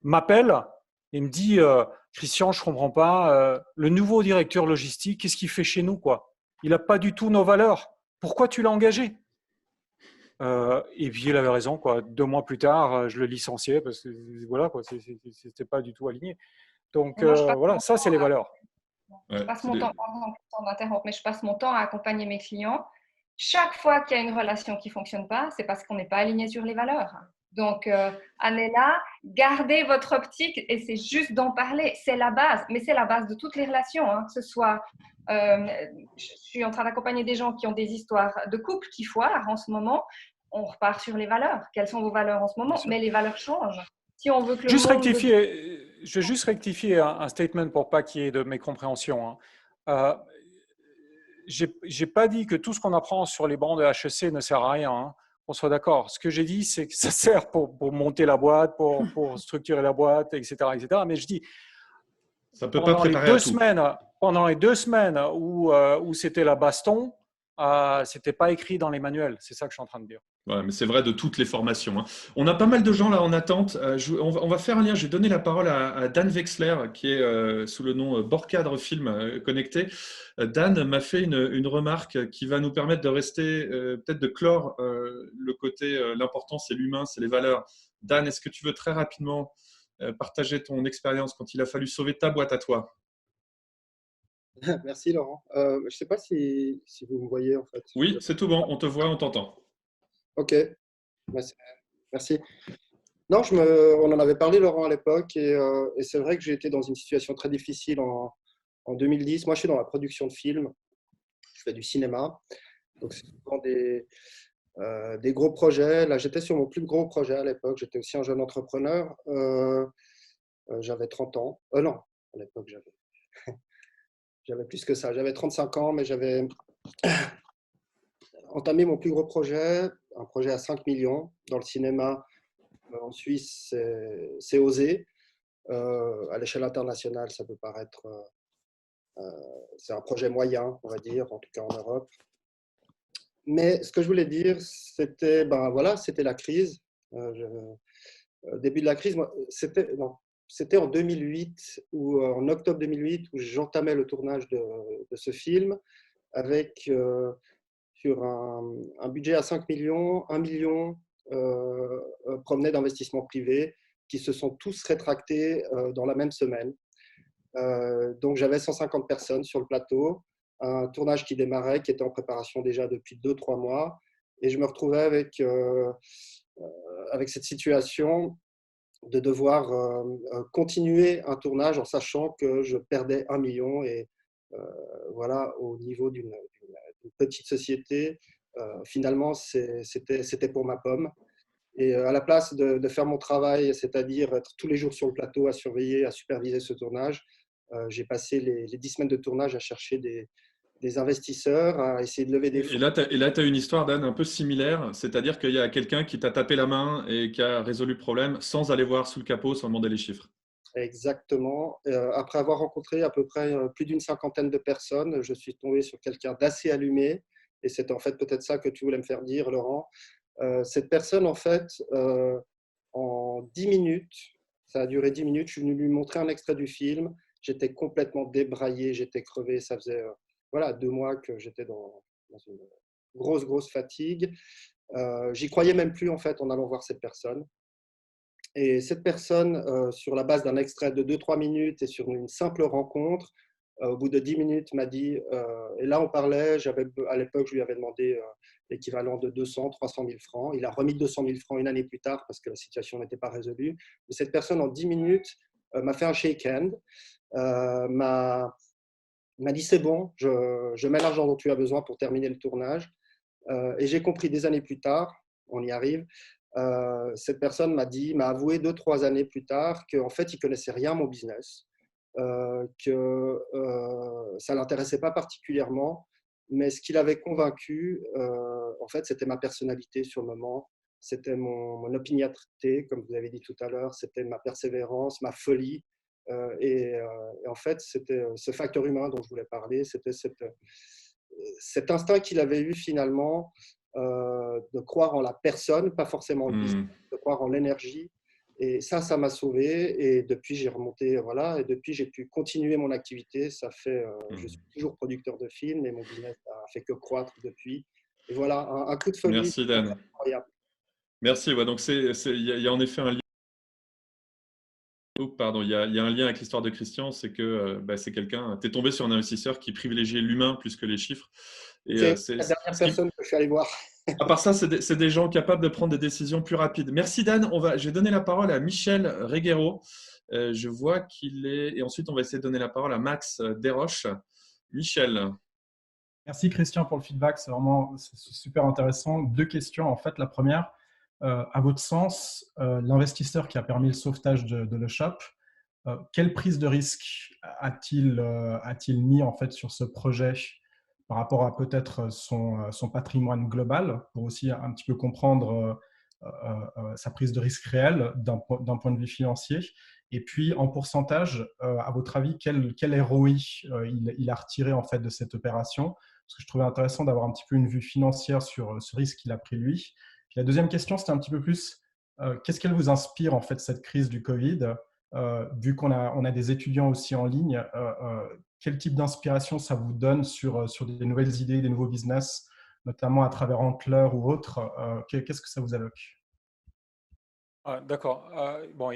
m'appelle et me dit Christian, je comprends pas, le nouveau directeur logistique, qu'est-ce qu'il fait chez nous, quoi? Il n'a pas du tout nos valeurs. Pourquoi tu l'as engagé? Et puis il avait raison, quoi. 2 mois plus tard, je le licenciais parce que voilà, quoi, c'était pas du tout aligné. Donc voilà, ça c'est les valeurs. Je passe mon temps, mais je passe mon temps à accompagner mes clients. Chaque fois qu'il y a une relation qui ne fonctionne pas, c'est parce qu'on n'est pas aligné sur les valeurs. Donc, Anela, gardez votre optique et c'est juste d'en parler. C'est la base, mais c'est la base de toutes les relations. Hein. Que ce soit, je suis en train d'accompagner des gens qui ont des histoires de couple qui foirent en ce moment. On repart sur les valeurs. Quelles sont vos valeurs en ce moment? Mais les valeurs changent. Si on veut que le juste monde... rectifier. je vais juste rectifier un statement pour pas qu'il y ait de mécompréhension. J'ai pas dit que tout ce qu'on apprend sur les bancs de HEC ne sert à rien. Hein. On soit d'accord. Ce que j'ai dit, c'est que ça sert pour monter la boîte, pour structurer la boîte, etc., etc. Mais je dis, ça peut pas préparer à tout. Pendant les 2 semaines où c'était la baston, c'était pas écrit dans les manuels. C'est ça que je suis en train de dire. Ouais, mais c'est vrai de toutes les formations. Hein. On a pas mal de gens là en attente. On va faire un lien. Je vais donner la parole à Dan Wexler, qui est sous le nom Borcadre Film Connecté. Dan m'a fait une remarque qui va nous permettre de rester, peut-être de clore le côté, l'important c'est l'humain, c'est les valeurs. Dan, est-ce que tu veux très rapidement partager ton expérience quand il a fallu sauver ta boîte à toi? Merci Laurent. Je ne sais pas si vous me voyez en fait. Oui, c'est tout bon. On te voit, on t'entend. Ok, merci. Non, on en avait parlé Laurent à l'époque et c'est vrai que j'ai été dans une situation très difficile en 2010. Moi, je suis dans la production de films. Je fais du cinéma. Donc, c'est souvent des gros projets. Là, j'étais sur mon plus gros projet à l'époque. J'étais aussi un jeune entrepreneur. J'avais 30 ans. Non, à l'époque, j'avais plus que ça. J'avais 35 ans, mais j'avais entamé mon plus gros projet, un projet à 5 millions dans le cinéma. En Suisse, c'est osé. À l'échelle internationale, ça peut paraître... c'est un projet moyen, on va dire, en tout cas en Europe. Mais ce que je voulais dire, c'était c'était la crise. Début de la crise, c'était en 2008, ou en octobre 2008, où j'entamais le tournage de ce film avec, sur un budget à 5 millions, 1 million provenait d'investissements privés qui se sont tous rétractés dans la même semaine. Donc j'avais 150 personnes sur le plateau, un tournage qui démarrait, qui était en préparation déjà depuis 2-3 mois, et je me retrouvais avec cette situation de devoir continuer un tournage en sachant que je perdais 1 million et voilà, au niveau d'une petite société, finalement c'était pour ma pomme. Et à la place de faire mon travail, c'est-à-dire être tous les jours sur le plateau à surveiller, à superviser ce tournage, j'ai passé les 10 semaines de tournage à chercher des investisseurs, à essayer de lever des fonds. Et là, tu as une histoire, Dan, un peu similaire, c'est-à-dire qu'il y a quelqu'un qui t'a tapé la main et qui a résolu le problème sans aller voir sous le capot, sans demander les chiffres. Exactement. Après avoir rencontré à peu près plus d'une 50aine de personnes, je suis tombé sur quelqu'un d'assez allumé, et c'est en fait peut-être ça que tu voulais me faire dire, Laurent. Cette personne, en fait, en 10 minutes, ça a duré 10 minutes, je suis venu lui montrer un extrait du film, j'étais complètement débraillé, j'étais crevé, ça faisait 2 mois que j'étais dans une grosse fatigue. J'y croyais même plus, en fait, en allant voir cette personne. Et cette personne, sur la base d'un extrait de 2-3 minutes et sur une simple rencontre, au bout de 10 minutes, m'a dit, et là on parlait, à l'époque je lui avais demandé l'équivalent de 200-300 000 francs. Il a remis 200 000 francs une année plus tard parce que la situation n'était pas résolue. Mais cette personne, en 10 minutes, m'a fait un shake hand, m'a dit c'est bon, je mets l'argent dont tu as besoin pour terminer le tournage. Et j'ai compris des années plus tard, on y arrive, cette personne m'a avoué 2-3 années plus tard qu'en fait il connaissait rien à mon business, que ça l'intéressait pas particulièrement, mais ce qui l'avait convaincu, en fait, c'était ma personnalité sur le moment, c'était mon opiniâtreté, comme vous avez dit tout à l'heure, c'était ma persévérance, ma folie, et en fait, c'était ce facteur humain dont je voulais parler, c'était cet instinct qu'il avait eu finalement de croire en la personne, pas forcément le business, de croire en l'énergie. Et ça m'a sauvé. Et depuis, j'ai remonté, voilà. Et depuis, j'ai pu continuer mon activité. Ça fait, je suis toujours producteur de films et mon business a fait que croître depuis. Et voilà, un coup de folie. Merci, Dan. Incroyable. Merci. Ouais, donc, il y a en effet un lien. Pardon, il y a un lien avec l'histoire de Christian, c'est que c'est quelqu'un, tu es tombé sur un investisseur qui privilégiait l'humain plus que les chiffres. Et, c'est la dernière personne que je suis allé voir. À part ça, c'est des gens capables de prendre des décisions plus rapides. Merci Dan. Je vais donner la parole à Michel Reguero. Je vois qu'il est… Et ensuite, on va essayer de donner la parole à Max Desroches. Michel. Merci Christian pour le feedback. C'est vraiment super intéressant. 2 questions. En fait, la première, à votre sens, l'investisseur qui a permis le sauvetage de Le Shop, quelle prise de risque a-t-il mis en fait sur ce projet par rapport à peut-être son patrimoine global, pour aussi un petit peu comprendre sa prise de risque réelle d'un point de vue financier. Et puis, en pourcentage, à votre avis, quel ROI il a retiré en fait de cette opération? Parce que je trouvais intéressant d'avoir un petit peu une vue financière sur ce risque qu'il a pris lui. Puis la deuxième question, c'était un petit peu plus, qu'est-ce qu'elle vous inspire en fait cette crise du Covid? Vu qu'on a des étudiants aussi en ligne, quel type d'inspiration ça vous donne sur des nouvelles idées, des nouveaux business, notamment à travers Antler ou autres? Qu'est-ce que ça vous évoque? D'accord. Bon,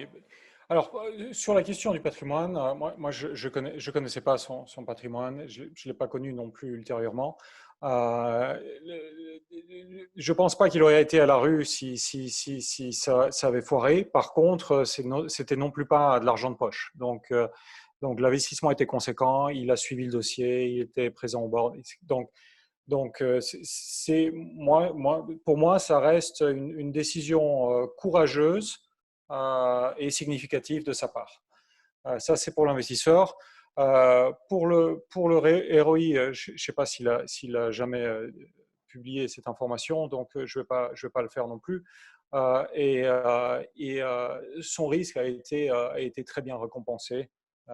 alors, sur la question du patrimoine, moi je connaissais pas son patrimoine, je ne l'ai pas connu non plus ultérieurement. Je pense pas qu'il aurait été à la rue si ça avait foiré. Par contre, c'était non plus pas de l'argent de poche. Donc l'investissement était conséquent, il a suivi le dossier, il était présent au board. Donc pour moi, ça reste une décision courageuse et significative de sa part. Ça, c'est pour l'investisseur. Pour le ROI, je ne sais pas s'il a jamais publié cette information, donc je vais pas le faire non plus. Son risque a été très bien récompensé. Je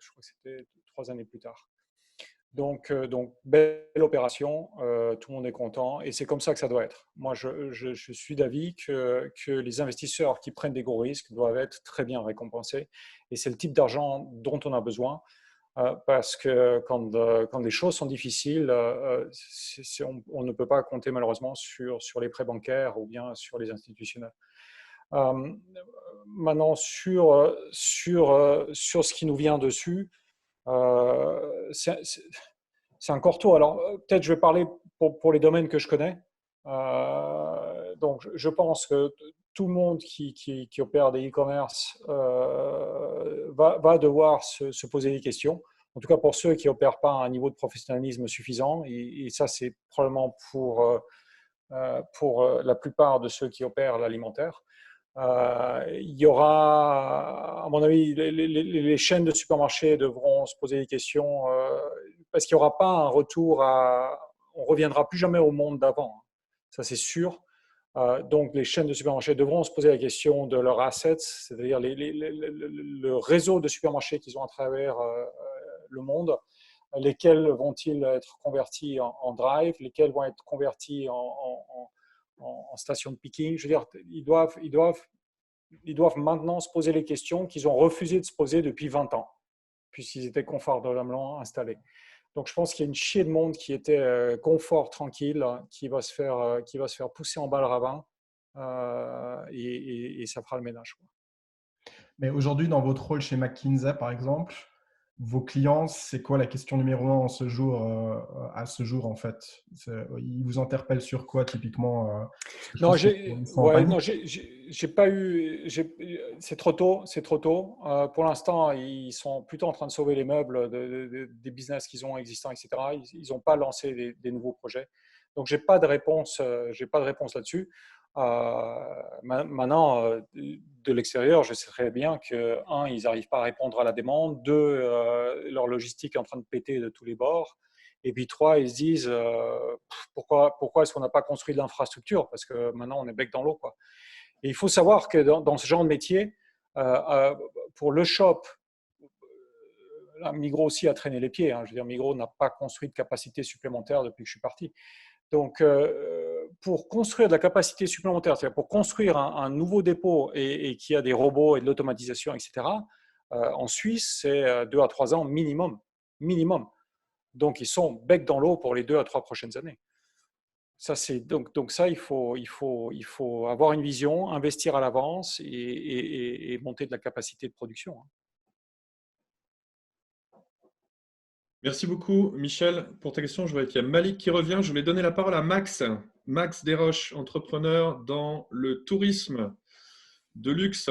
crois que c'était 3 années plus tard. Donc, belle opération, tout le monde est content et c'est comme ça que ça doit être. Moi, je suis d'avis que les investisseurs qui prennent des gros risques doivent être très bien récompensés et c'est le type d'argent dont on a besoin parce que quand les choses sont difficiles, on ne peut pas compter malheureusement sur les prêts bancaires ou bien sur les institutionnels. Maintenant, sur ce qui nous vient dessus, c'est encore tôt. Alors, peut-être je vais parler pour les domaines que je connais. Donc, je pense que tout le monde qui opère des e-commerce va devoir se poser des questions. En tout cas, pour ceux qui n'opèrent pas à un niveau de professionnalisme suffisant. Et ça, c'est probablement pour la plupart de ceux qui opèrent l'alimentaire. Il y aura, à mon avis, les chaînes de supermarchés devront se poser des questions parce qu'il n'y aura pas un retour on ne reviendra plus jamais au monde d'avant, ça c'est sûr. Donc les chaînes de supermarchés devront se poser la question de leurs assets, c'est-à-dire le réseau de supermarchés qu'ils ont à travers le monde, lesquels vont-ils être convertis en drive, lesquels vont être convertis en station de picking. Je veux dire, ils doivent maintenant se poser les questions qu'ils ont refusé de se poser depuis 20 ans, puisqu'ils étaient confortablement installés. Donc, je pense qu'il y a une chier de monde qui était confort, tranquille, qui va se faire pousser en bas le ravin et ça fera le ménage. Mais aujourd'hui, dans votre rôle chez McKinsey, par exemple, vos clients, c'est quoi la question numéro 1 à ce jour en fait? Ils vous interpellent sur quoi typiquement? Non, j'ai pas eu. C'est trop tôt. Pour l'instant, ils sont plutôt en train de sauver les meubles des business qu'ils ont existants, etc. Ils n'ont pas lancé des nouveaux projets. Donc, j'ai pas de réponse là-dessus. Maintenant, de l'extérieur, je sais très bien que, ils n'arrivent pas à répondre à la demande, 2, leur logistique est en train de péter de tous les bords, et puis 3, ils se disent pourquoi est-ce qu'on n'a pas construit de l'infrastructure, parce que maintenant on est bec dans l'eau, quoi. Et il faut savoir que dans ce genre de métier, pour le shop, Migros aussi a traîné les pieds, hein. Je veux dire, Migros n'a pas construit de capacité supplémentaire depuis que je suis parti. Donc, pour construire de la capacité supplémentaire, c'est-à-dire pour construire un nouveau dépôt et qui a des robots et de l'automatisation, etc., en Suisse, c'est 2 à 3 ans minimum. Donc, ils sont bec dans l'eau pour les 2 à 3 prochaines années. Ça, donc ça, il faut avoir une vision, investir à l'avance et monter de la capacité de production. Merci beaucoup, Michel, pour ta question. Je vois qu'il y a Malik qui revient. Je voulais donner la parole à Max Desroches, entrepreneur dans le tourisme de luxe.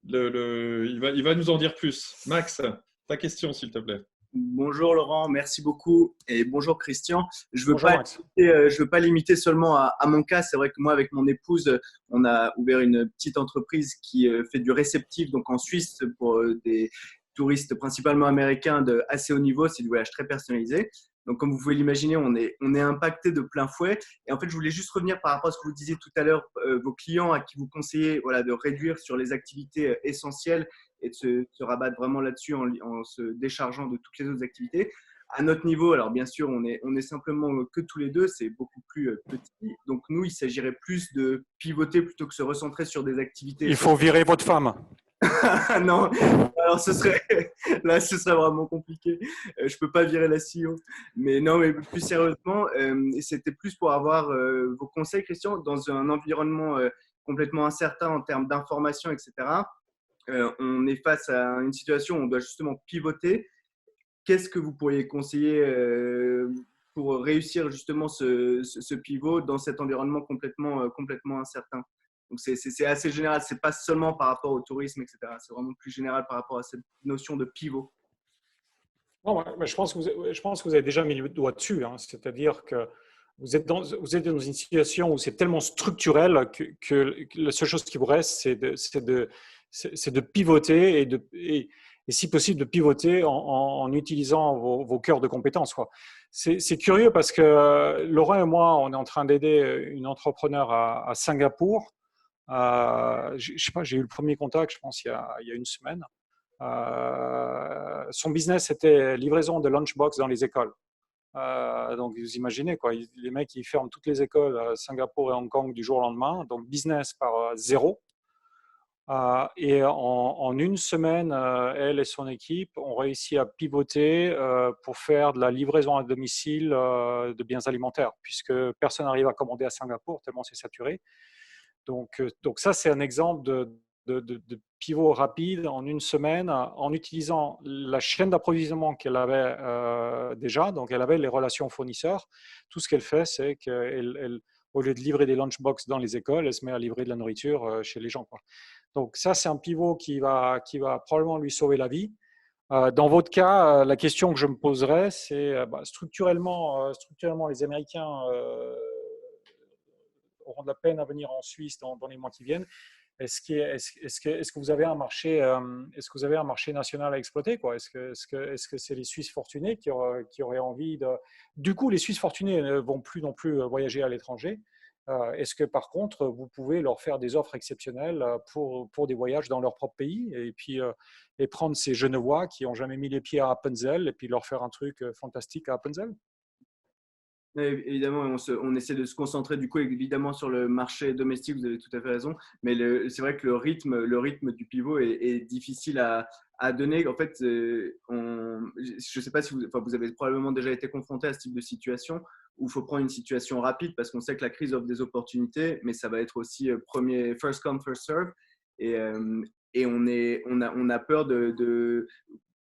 Il va nous en dire plus. Max, ta question, s'il te plaît. Bonjour Laurent, merci beaucoup et bonjour Christian. Je veux Bonjour pas Max. je veux pas limiter seulement à mon cas. C'est vrai que moi, avec mon épouse, on a ouvert une petite entreprise qui fait du réceptif donc en Suisse pour des touristes principalement américains de assez haut niveau. C'est du voyage très personnalisé. Donc, comme vous pouvez l'imaginer, on est impacté de plein fouet. Et en fait, je voulais juste revenir par rapport à ce que vous disiez tout à l'heure, vos clients à qui vous conseillez de réduire sur les activités essentielles et de se rabattre vraiment là-dessus en se déchargeant de toutes les autres activités. À notre niveau, alors bien sûr, on est simplement que tous les deux, c'est beaucoup plus petit. Donc, nous, il s'agirait plus de pivoter plutôt que se recentrer sur des activités. Il faut virer votre femme. Non, alors ce serait vraiment compliqué. Je peux pas virer la CEO. Mais non, mais plus sérieusement, c'était plus pour avoir vos conseils, Christian, dans un environnement complètement incertain en termes d'information, etc. On est face à une situation où on doit justement pivoter. Qu'est-ce que vous pourriez conseiller pour réussir justement ce pivot dans cet environnement complètement incertain? Donc, c'est assez général. Ce n'est pas seulement par rapport au tourisme, etc. C'est vraiment plus général par rapport à cette notion de pivot. Non, mais je pense que vous avez déjà mis le doigt dessus. Hein. C'est-à-dire que vous êtes dans une situation où c'est tellement structurel que la seule chose qui vous reste, c'est de pivoter et si possible de pivoter en utilisant vos cœurs de compétences. C'est curieux parce que Laurent et moi, on est en train d'aider une entrepreneur à Singapour. Je sais pas, j'ai eu le premier contact, je pense, il y a une semaine. Son business, c'était livraison de lunchbox dans les écoles. Donc, vous imaginez, les mecs, ils ferment toutes les écoles à Singapour et Hong Kong du jour au lendemain. Donc, business par zéro. Et en une semaine, elle et son équipe ont réussi à pivoter pour faire de la livraison à domicile de biens alimentaires, puisque personne n'arrive à commander à Singapour, tellement c'est saturé. Donc ça, c'est un exemple de pivot rapide en une semaine en utilisant la chaîne d'approvisionnement qu'elle avait déjà. Donc, elle avait les relations fournisseurs. Tout ce qu'elle fait, c'est qu'elle, au lieu de livrer des lunchbox dans les écoles, elle se met à livrer de la nourriture chez les gens. Donc, ça, c'est un pivot qui va probablement lui sauver la vie. Dans votre cas, la question que je me poserais, c'est structurellement, les Américains auront de la peine à venir en Suisse dans les mois qui viennent. Est-ce que vous avez un marché, national à exploiter, quoi? Est-ce que c'est les Suisses fortunés qui auraient envie de… Du coup, les Suisses fortunés ne vont plus non plus voyager à l'étranger. Est-ce que par contre, vous pouvez leur faire des offres exceptionnelles pour des voyages dans leur propre pays et puis et prendre ces Genevois qui n'ont jamais mis les pieds à Appenzell et puis leur faire un truc fantastique à Appenzell? Évidemment, on essaie de se concentrer du coup évidemment sur le marché domestique, vous avez tout à fait raison, mais c'est vrai que le rythme du pivot est difficile à donner. En fait, je ne sais pas si vous avez probablement déjà été confronté à ce type de situation où il faut prendre une situation rapide parce qu'on sait que la crise offre des opportunités, mais ça va être aussi first come, first serve. Et on a peur de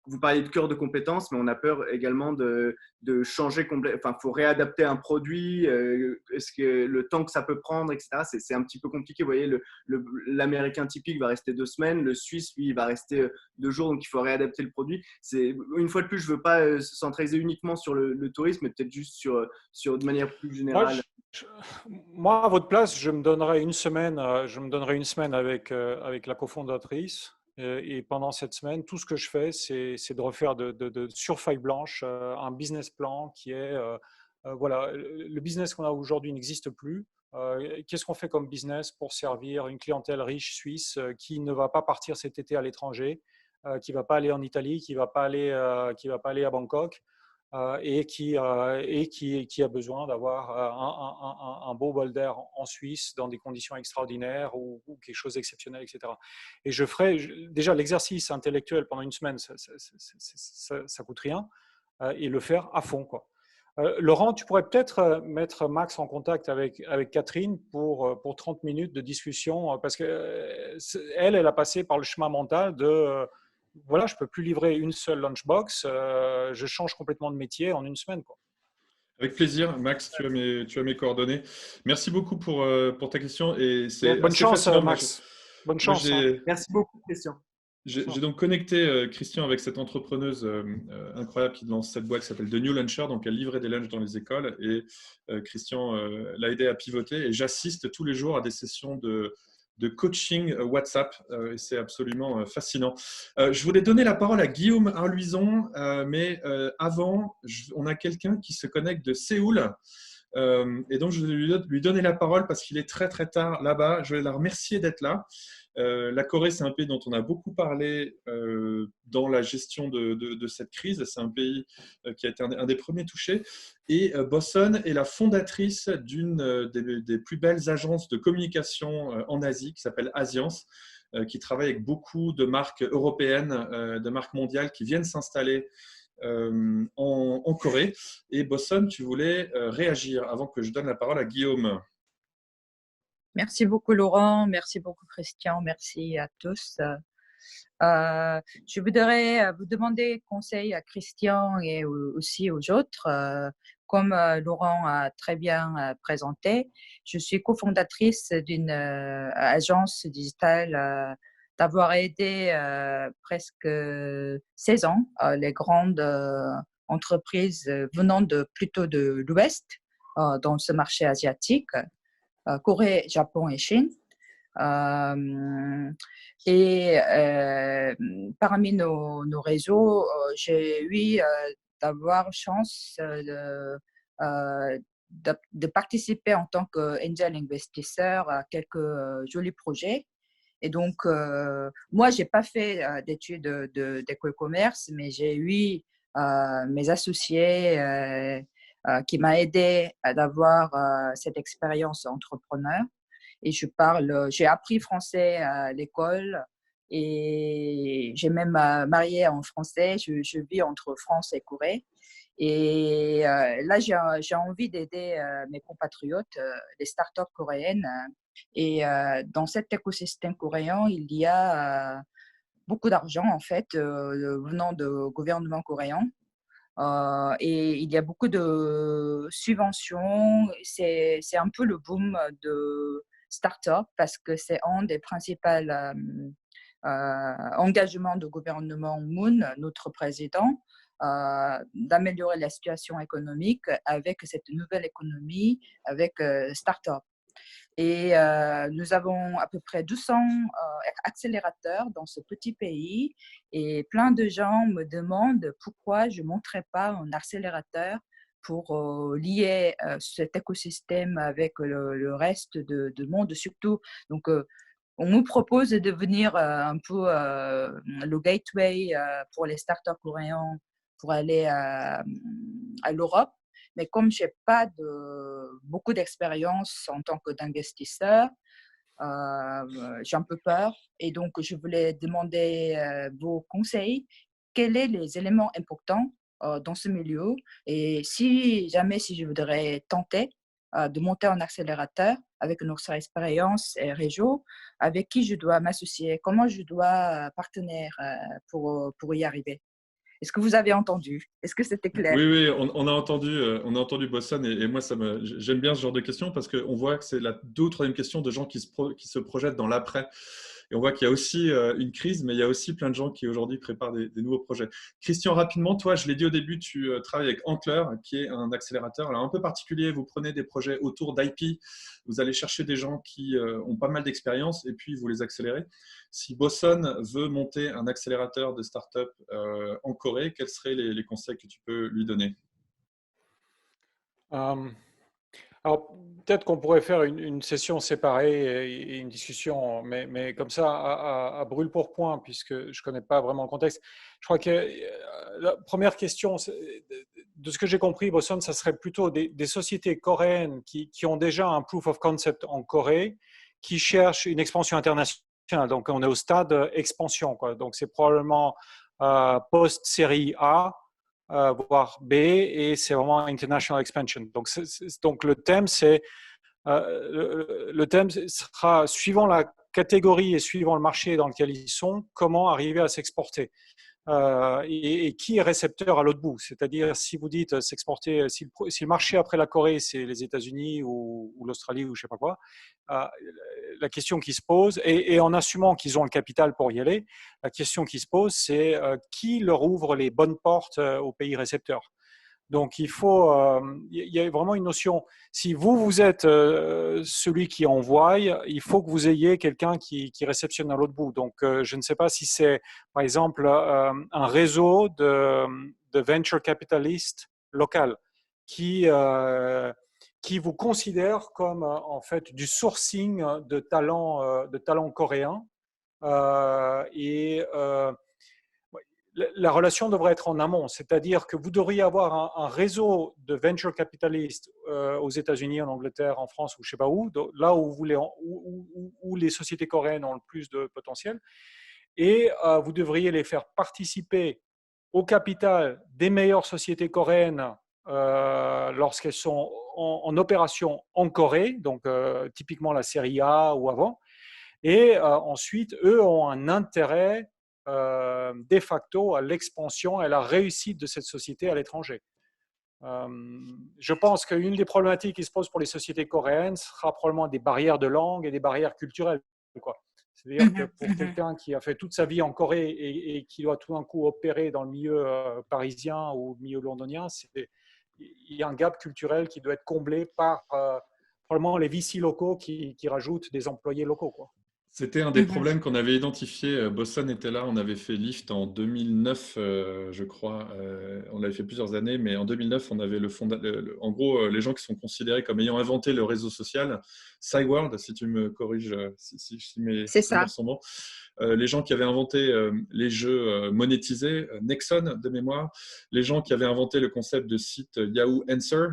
vous parlez de cœur de compétences, mais on a peur également de changer complètement. Enfin, il faut réadapter un produit. Est-ce que le temps que ça peut prendre, etc. C'est un petit peu compliqué. Vous voyez, l'Américain typique va rester 2 semaines, le Suisse, lui, il va rester 2 jours. Donc, il faut réadapter le produit. Une fois de plus, je ne veux pas se centraliser uniquement sur le tourisme, mais peut-être juste sur de manière plus générale. Moi, à votre place, je me donnerais une semaine avec la cofondatrice. Et pendant cette semaine, tout ce que je fais, c'est de refaire sur feuille blanche un business plan qui est, voilà, le business qu'on a aujourd'hui n'existe plus. Qu'est-ce qu'on fait comme business pour servir une clientèle riche suisse qui ne va pas partir cet été à l'étranger, qui ne va pas aller en Italie, qui ne va pas aller à Bangkok, et qui a besoin d'avoir un beau bol d'air en Suisse dans des conditions extraordinaires ou quelque chose d'exceptionnel, etc. Et je ferai déjà l'exercice intellectuel pendant une semaine, ça coûte rien, et le faire à fond, quoi. Laurent, tu pourrais peut-être mettre Max en contact avec Catherine pour 30 minutes de discussion, parce qu'elle a passé par le chemin mental de… voilà, je ne peux plus livrer une seule lunchbox, je change complètement de métier en une semaine, quoi. Avec plaisir, Max, tu as mes coordonnées. Merci beaucoup pour ta question. Et bonne chance, Max. Bonne chance. Merci beaucoup, Christian. J'ai donc connecté Christian avec cette entrepreneuse incroyable qui lance cette boîte qui s'appelle The New Luncher. Donc, elle livrait des lunchs dans les écoles et Christian l'a aidé à pivoter. Et j'assiste tous les jours à des sessions de coaching WhatsApp et c'est absolument fascinant. Je voulais donner la parole à Guillaume Arluison, mais avant, on a quelqu'un qui se connecte de Séoul. Et donc, je vais lui donner la parole parce qu'il est très très tard là-bas. Je vais la remercier d'être là. La Corée, c'est un pays dont on a beaucoup parlé dans la gestion de cette crise. C'est un pays qui a été un des premiers touchés. Et Bosson est la fondatrice d'une des plus belles agences de communication en Asie qui s'appelle Asiance, qui travaille avec beaucoup de marques européennes, de marques mondiales qui viennent s'installer en Corée. Et Bosson, tu voulais réagir avant que je donne la parole à Guillaume. Merci beaucoup Laurent, merci beaucoup Christian, merci à tous. Je voudrais vous demander conseil à Christian et aussi aux autres. Comme Laurent a très bien présenté, je suis cofondatrice d'une agence digitale d'avoir aidé presque 16 ans les grandes entreprises venant plutôt de l'Ouest dans ce marché asiatique. Corée, Japon et Chine. Et parmi nos réseaux, j'ai eu d'avoir chance de participer en tant qu'angel investisseur à quelques jolis projets. Et donc, moi, je n'ai pas fait d'études d'école commerce, mais j'ai eu mes associés qui m'a aidé à avoir cette expérience entrepreneur. Et j'ai appris français à l'école et j'ai même marié en français. Je vis entre France et Corée. Et là, j'ai envie d'aider mes compatriotes, les startups coréennes. Et dans cet écosystème coréen, il y a beaucoup d'argent, en fait, venant du gouvernement coréen. Et il y a beaucoup de subventions. C'est un peu le boom de start-up parce que c'est un des principaux engagements du gouvernement Moon, notre président, d'améliorer la situation économique avec cette nouvelle économie, avec start-up. Et nous avons à peu près 200 accélérateurs dans ce petit pays et plein de gens me demandent pourquoi je ne montrais pas un accélérateur pour lier cet écosystème avec le reste du monde surtout. Donc, on nous propose de devenir un peu le gateway pour les startups coréens pour aller à l'Europe. Mais comme je n'ai pas beaucoup d'expérience en tant qu'investisseur, j'ai un peu peur. Et donc, je voulais demander vos conseils. Quels sont les éléments importants dans ce milieu? Et si je voudrais tenter de monter un accélérateur avec notre expérience et réseau, avec qui je dois m'associer? Comment je dois partenaire pour y arriver? Est-ce que vous avez entendu? Est-ce que c'était clair? Oui, on a entendu Bosson et moi, j'aime bien ce genre de questions parce qu'on voit que c'est la 2e ou 3e question de gens qui se projettent dans l'après. Et on voit qu'il y a aussi une crise, mais il y a aussi plein de gens qui aujourd'hui préparent des nouveaux projets. Christian, rapidement, toi, je l'ai dit au début, tu travailles avec Antler, qui est un accélérateur alors, un peu particulier. Vous prenez des projets autour d'IP, vous allez chercher des gens qui ont pas mal d'expérience et puis vous les accélérez. Si Bosson veut monter un accélérateur de start-up en Corée, quels seraient les conseils que tu peux lui donner? Alors, peut-être qu'on pourrait faire une session séparée et une discussion, mais comme ça, à brûle pour point, puisque je ne connais pas vraiment le contexte. Je crois que la première question, de ce que j'ai compris, Bosson, ça serait plutôt des sociétés coréennes qui ont déjà un proof of concept en Corée, qui cherchent une expansion internationale. Donc, on est au stade expansion, quoi. Donc, c'est probablement post-série A, voire B, et c'est vraiment international expansion. Donc le thème, le thème sera, suivant la catégorie et suivant le marché dans lequel ils sont, comment arriver à s'exporter. et qui est récepteur à l'autre bout. C'est-à-dire, si vous dites s'exporter, si le marché après la Corée, c'est les États-Unis ou l'Australie ou je ne sais pas quoi, la question qui se pose, et en assumant qu'ils ont le capital pour y aller, la question qui se pose, c'est qui leur ouvre les bonnes portes aux pays récepteurs. Donc, il y a vraiment une notion. Si vous êtes celui qui envoie, il faut que vous ayez quelqu'un qui réceptionne à l'autre bout. Donc, je ne sais pas si c'est, par exemple, un réseau de venture capitalistes local qui vous considère comme, en fait, du sourcing de talents coréens. La relation devrait être en amont, c'est-à-dire que vous devriez avoir un réseau de venture capitalistes aux États-Unis, en Angleterre, en France ou je ne sais pas où, là où les sociétés coréennes ont le plus de potentiel, et vous devriez les faire participer au capital des meilleures sociétés coréennes lorsqu'elles sont en opération en Corée, donc typiquement la série A ou avant, et ensuite, eux ont un intérêt de facto à l'expansion et à la réussite de cette société à l'étranger. Je pense qu'une des problématiques qui se posent pour les sociétés coréennes sera probablement des barrières de langue et des barrières culturelles. C'est-à-dire que pour quelqu'un qui a fait toute sa vie en Corée et qui doit tout d'un coup opérer dans le milieu parisien ou le milieu londonien, il y a un gap culturel qui doit être comblé par probablement les VC locaux qui rajoutent des employés locaux, quoi. C'était un des problèmes qu'on avait identifié. Boston était là, on avait fait Lyft en 2009, je crois. On l'avait fait plusieurs années, mais en 2009, on avait en gros, les gens qui sont considérés comme ayant inventé le réseau social, Cyworld, si tu me corriges, si mes souvenirs sont bons. Les gens qui avaient inventé les jeux monétisés, Nexon de mémoire, les gens qui avaient inventé le concept de site Yahoo Answer,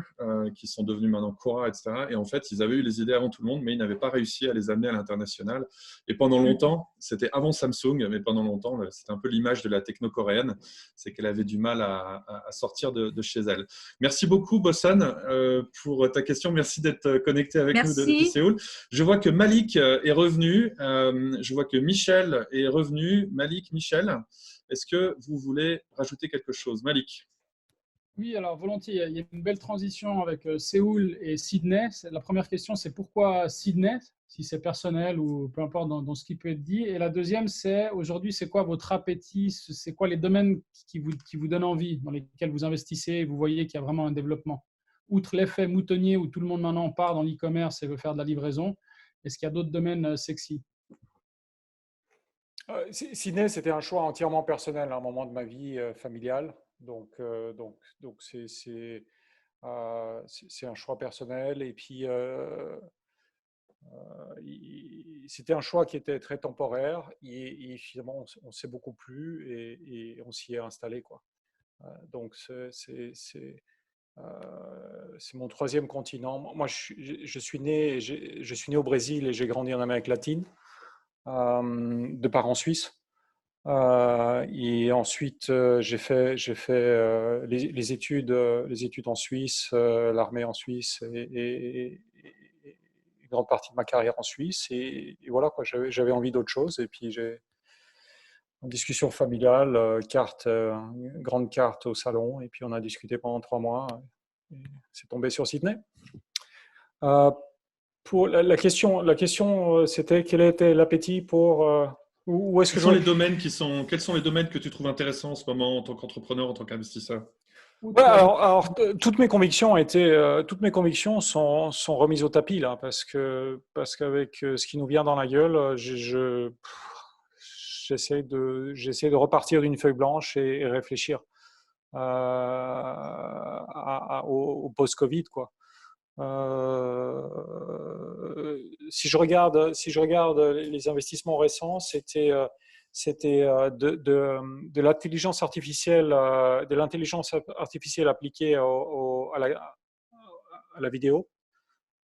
qui sont devenus maintenant Quora, etc. Et en fait, ils avaient eu les idées avant tout le monde, mais ils n'avaient pas réussi à les amener à l'international. Et pendant longtemps, c'était avant Samsung, mais pendant longtemps, c'était un peu l'image de la techno coréenne, c'est qu'elle avait du mal à sortir de chez elle. Merci beaucoup, Bossan, pour ta question. Merci d'être connecté avec nous de Séoul. Je vois que Malik est revenu. Je vois que Michel est revenu. Malik, Michel, est-ce que vous voulez rajouter quelque chose? Malik. Oui, alors volontiers. Il y a une belle transition avec Séoul et Sydney. La première question, c'est pourquoi Sydney, si c'est personnel ou peu importe dans ce qui peut être dit. Et la deuxième, c'est aujourd'hui, c'est quoi votre appétit? C'est quoi les domaines qui vous donnent envie, dans lesquels vous investissez et vous voyez qu'il y a vraiment un développement? Outre l'effet moutonnier où tout le monde maintenant part dans l'e-commerce et veut faire de la livraison, est-ce qu'il y a d'autres domaines sexy? Sydney, c'était un choix entièrement personnel à un moment de ma vie familiale. Donc c'est un choix personnel. Et puis, c'était un choix qui était très temporaire. Et finalement, on s'est beaucoup plu et on s'y est installé, quoi. Donc, c'est mon troisième continent. Moi, je suis né au Brésil et j'ai grandi en Amérique latine, de parents suisses. Et ensuite, j'ai fait les études en Suisse, l'armée en Suisse et une grande partie de ma carrière en Suisse. Et voilà, quoi, j'avais envie d'autre chose. Et puis, j'ai une discussion familiale, grande carte au salon. Et puis, on a discuté pendant 3 mois. C'est tombé sur Sydney. Pour la question, c'était quel était l'appétit pour... Quels sont les domaines que tu trouves intéressants en ce moment en tant qu'entrepreneur, en tant qu'investisseur? Alors, toutes mes convictions sont remises au tapis là, parce qu'avec ce qui nous vient dans la gueule, j'essaie de repartir d'une feuille blanche et réfléchir au post-Covid, quoi. Si je regarde les investissements récents, c'était de l'intelligence artificielle, appliquée à la vidéo,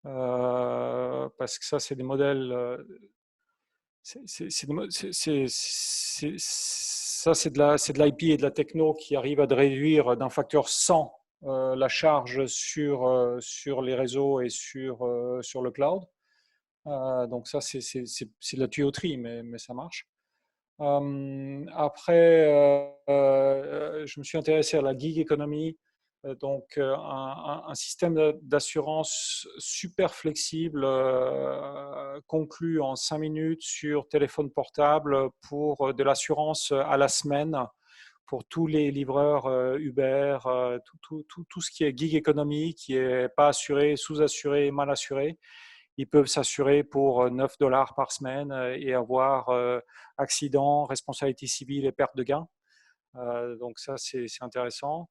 parce que ça, c'est des modèles. Ça, c'est de l'IP et de la techno qui arrive à réduire d'un facteur 100 la charge sur les réseaux et sur le cloud. Donc ça, c'est de la tuyauterie, mais ça marche. Après, je me suis intéressé à la gig economy, donc un système d'assurance super flexible, conclu en 5 minutes sur téléphone portable pour de l'assurance à la semaine pour tous les livreurs Uber, tout ce qui est gig economy, qui n'est pas assuré, sous-assuré, mal assuré. Ils peuvent s'assurer pour $9 par semaine et avoir accident, responsabilité civile et perte de gain. Donc ça, c'est intéressant.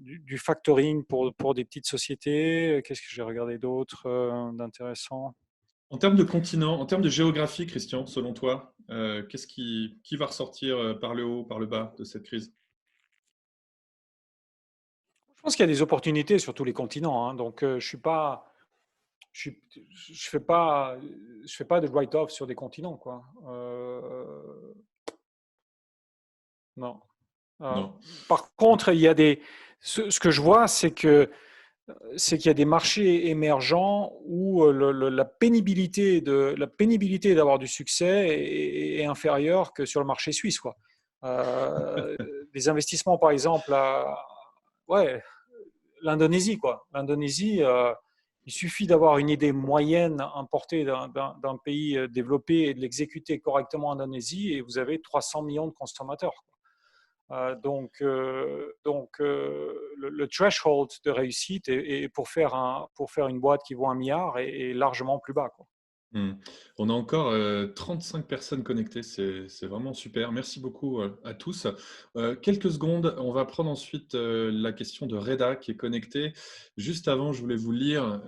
Du factoring pour des petites sociétés. Qu'est-ce que j'ai regardé d'autre d'intéressant? En termes de continent, en termes de géographie, Christian, selon toi, qui va ressortir par le haut, par le bas de cette crise? Je pense qu'il y a des opportunités sur tous les continents. Hein. Donc, je fais pas de write-off sur des continents, quoi. Non. Non. Par contre, il y a ce que je vois, c'est qu'il y a des marchés émergents où la pénibilité d'avoir du succès est inférieure que sur le marché suisse, quoi. Des investissements, par exemple, l'Indonésie, quoi. L'Indonésie, il suffit d'avoir une idée moyenne importée d'un pays développé et de l'exécuter correctement en Indonésie et vous avez 300 millions de consommateurs. Donc, le threshold de réussite pour faire une boîte qui vaut 1 milliard est largement plus bas, quoi. On a encore 35 personnes connectées, c'est vraiment super. Merci beaucoup à tous. Quelques secondes, on va prendre ensuite la question de Reda qui est connectée. Juste avant, je voulais vous lire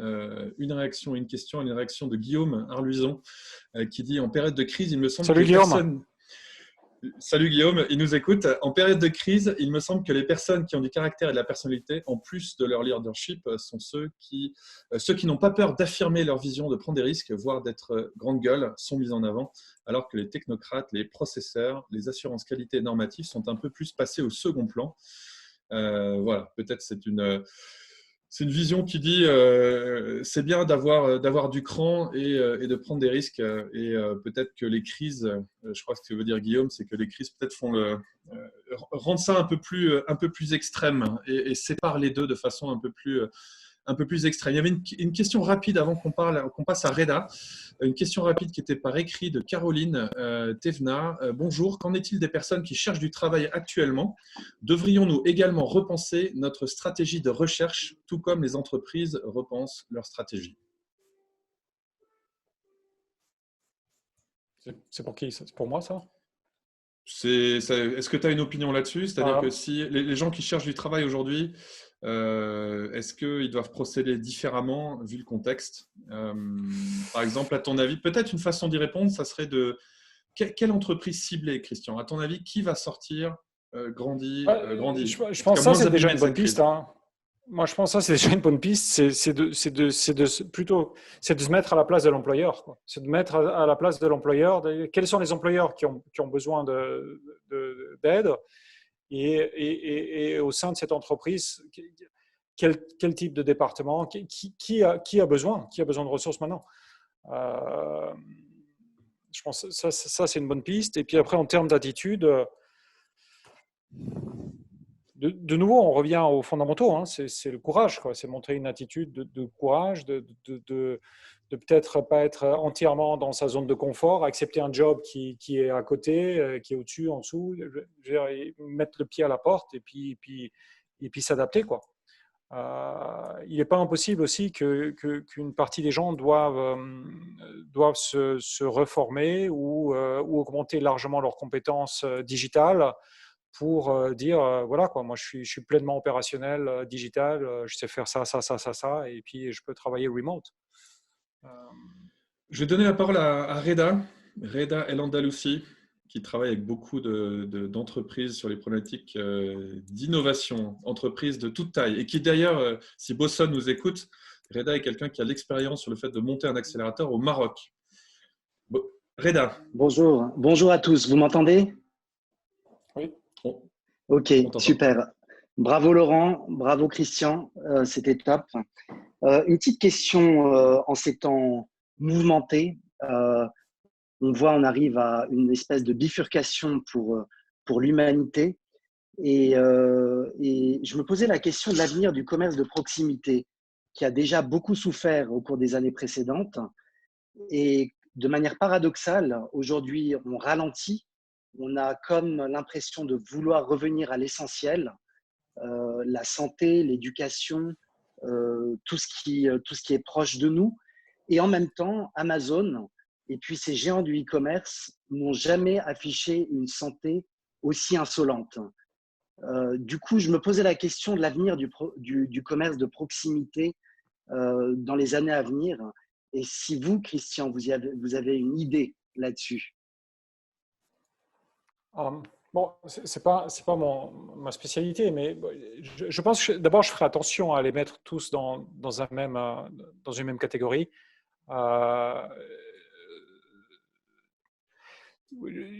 une réaction, une question, une réaction de Guillaume Arluison qui dit « En période de crise, il me semble que les personnes… » Salut Guillaume, il nous écoute. En période de crise, il me semble que les personnes qui ont du caractère et de la personnalité, en plus de leur leadership, sont ceux qui n'ont pas peur d'affirmer leur vision, de prendre des risques, voire d'être grande gueule, sont mis en avant, alors que les technocrates, les processeurs, les assurances qualité normatives sont un peu plus passés au second plan. Voilà, peut-être c'est une vision qui dit c'est bien d'avoir du cran et de prendre des risques. Et peut-être que les crises, je crois que ce que veut dire Guillaume, c'est que les crises peut-être rendent ça un peu plus extrême et séparent les deux de façon un peu plus extrême. Il y avait une question rapide avant qu'on passe à Reda. Une question rapide qui était par écrit de Caroline Thévenat. Bonjour, qu'en est-il des personnes qui cherchent du travail actuellement? Devrions-nous également repenser notre stratégie de recherche, tout comme les entreprises repensent leur stratégie? C'est pour qui? C'est pour moi, ça? Est-ce que tu as une opinion là-dessus? C'est-à-dire que si les gens qui cherchent du travail aujourd'hui, est-ce qu'ils doivent procéder différemment vu le contexte? Par exemple, à ton avis, peut-être une façon d'y répondre, ça serait de… Quelle entreprise ciblée, Christian? À ton avis, qui va sortir grandi? Je pense que ça, c'est déjà une bonne piste. Hein. Moi, je pense que ça, c'est déjà une bonne piste. C'est de se mettre à la place de l'employeur. C'est de mettre à la place de l'employeur. Quels sont les employeurs qui ont besoin d'aide et au sein de cette entreprise, quel type de département, qui a besoin de ressources maintenant? Je pense que ça, c'est une bonne piste. Et puis après, en termes d'attitude… De nouveau, on revient aux fondamentaux. Hein. C'est le courage, quoi. C'est montrer une attitude de courage, de peut-être pas être entièrement dans sa zone de confort, accepter un job qui est à côté, qui est au-dessus, en dessous, mettre le pied à la porte et puis s'adapter, quoi. Il n'est pas impossible aussi qu'une partie des gens doivent se reformer ou augmenter largement leurs compétences digitales pour dire, voilà, quoi, moi je suis pleinement opérationnel, digital, je sais faire ça, et puis je peux travailler remote. Je vais donner la parole à Reda El Andalousi, qui travaille avec beaucoup d'entreprises sur les problématiques d'innovation, entreprises de toute taille, et qui d'ailleurs, si Bosson nous écoute, Reda est quelqu'un qui a l'expérience sur le fait de monter un accélérateur au Maroc. Reda. Bonjour à tous, vous m'entendez? Oui. Ok, super. Bravo Laurent, bravo Christian, c'était top. Une petite question en ces temps mouvementés. on voit, on arrive à une espèce de bifurcation pour l'humanité. Et je me posais la question de l'avenir du commerce de proximité, qui a déjà beaucoup souffert au cours des années précédentes. Et de manière paradoxale, aujourd'hui, on ralentit. On a comme l'impression de vouloir revenir à l'essentiel, la santé, l'éducation, tout ce qui est proche de nous. Et en même temps, Amazon et puis ces géants du e-commerce n'ont jamais affiché une santé aussi insolente. Du coup, je me posais la question de l'avenir du commerce de proximité dans les années à venir. Et si vous, Christian, vous avez une idée là-dessus? Bon, c'est pas ma spécialité, mais je pense que d'abord, je ferai attention à les mettre tous dans une même catégorie.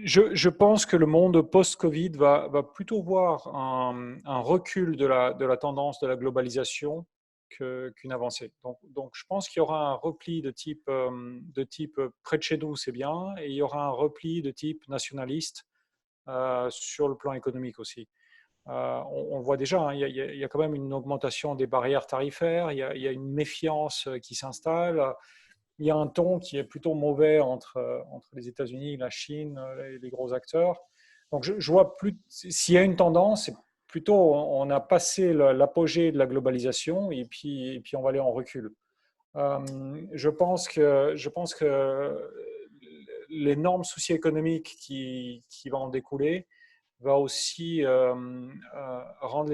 Je pense que le monde post-Covid va plutôt voir un recul de la tendance de la globalisation qu'une avancée. Donc, je pense qu'il y aura un repli de type près de chez nous, c'est bien, et il y aura un repli de type nationaliste sur le plan économique aussi. On voit déjà, hein, il y a quand même une augmentation des barrières tarifaires, il y a une méfiance qui s'installe. Il y a un ton qui est plutôt mauvais entre les États-Unis, la Chine, les gros acteurs. Donc, je vois plus. S'il y a une tendance, c'est plutôt on a passé l'apogée de la globalisation et puis on va aller en recul. Je pense que l'énorme souci économique qui va en découler va aussi rendre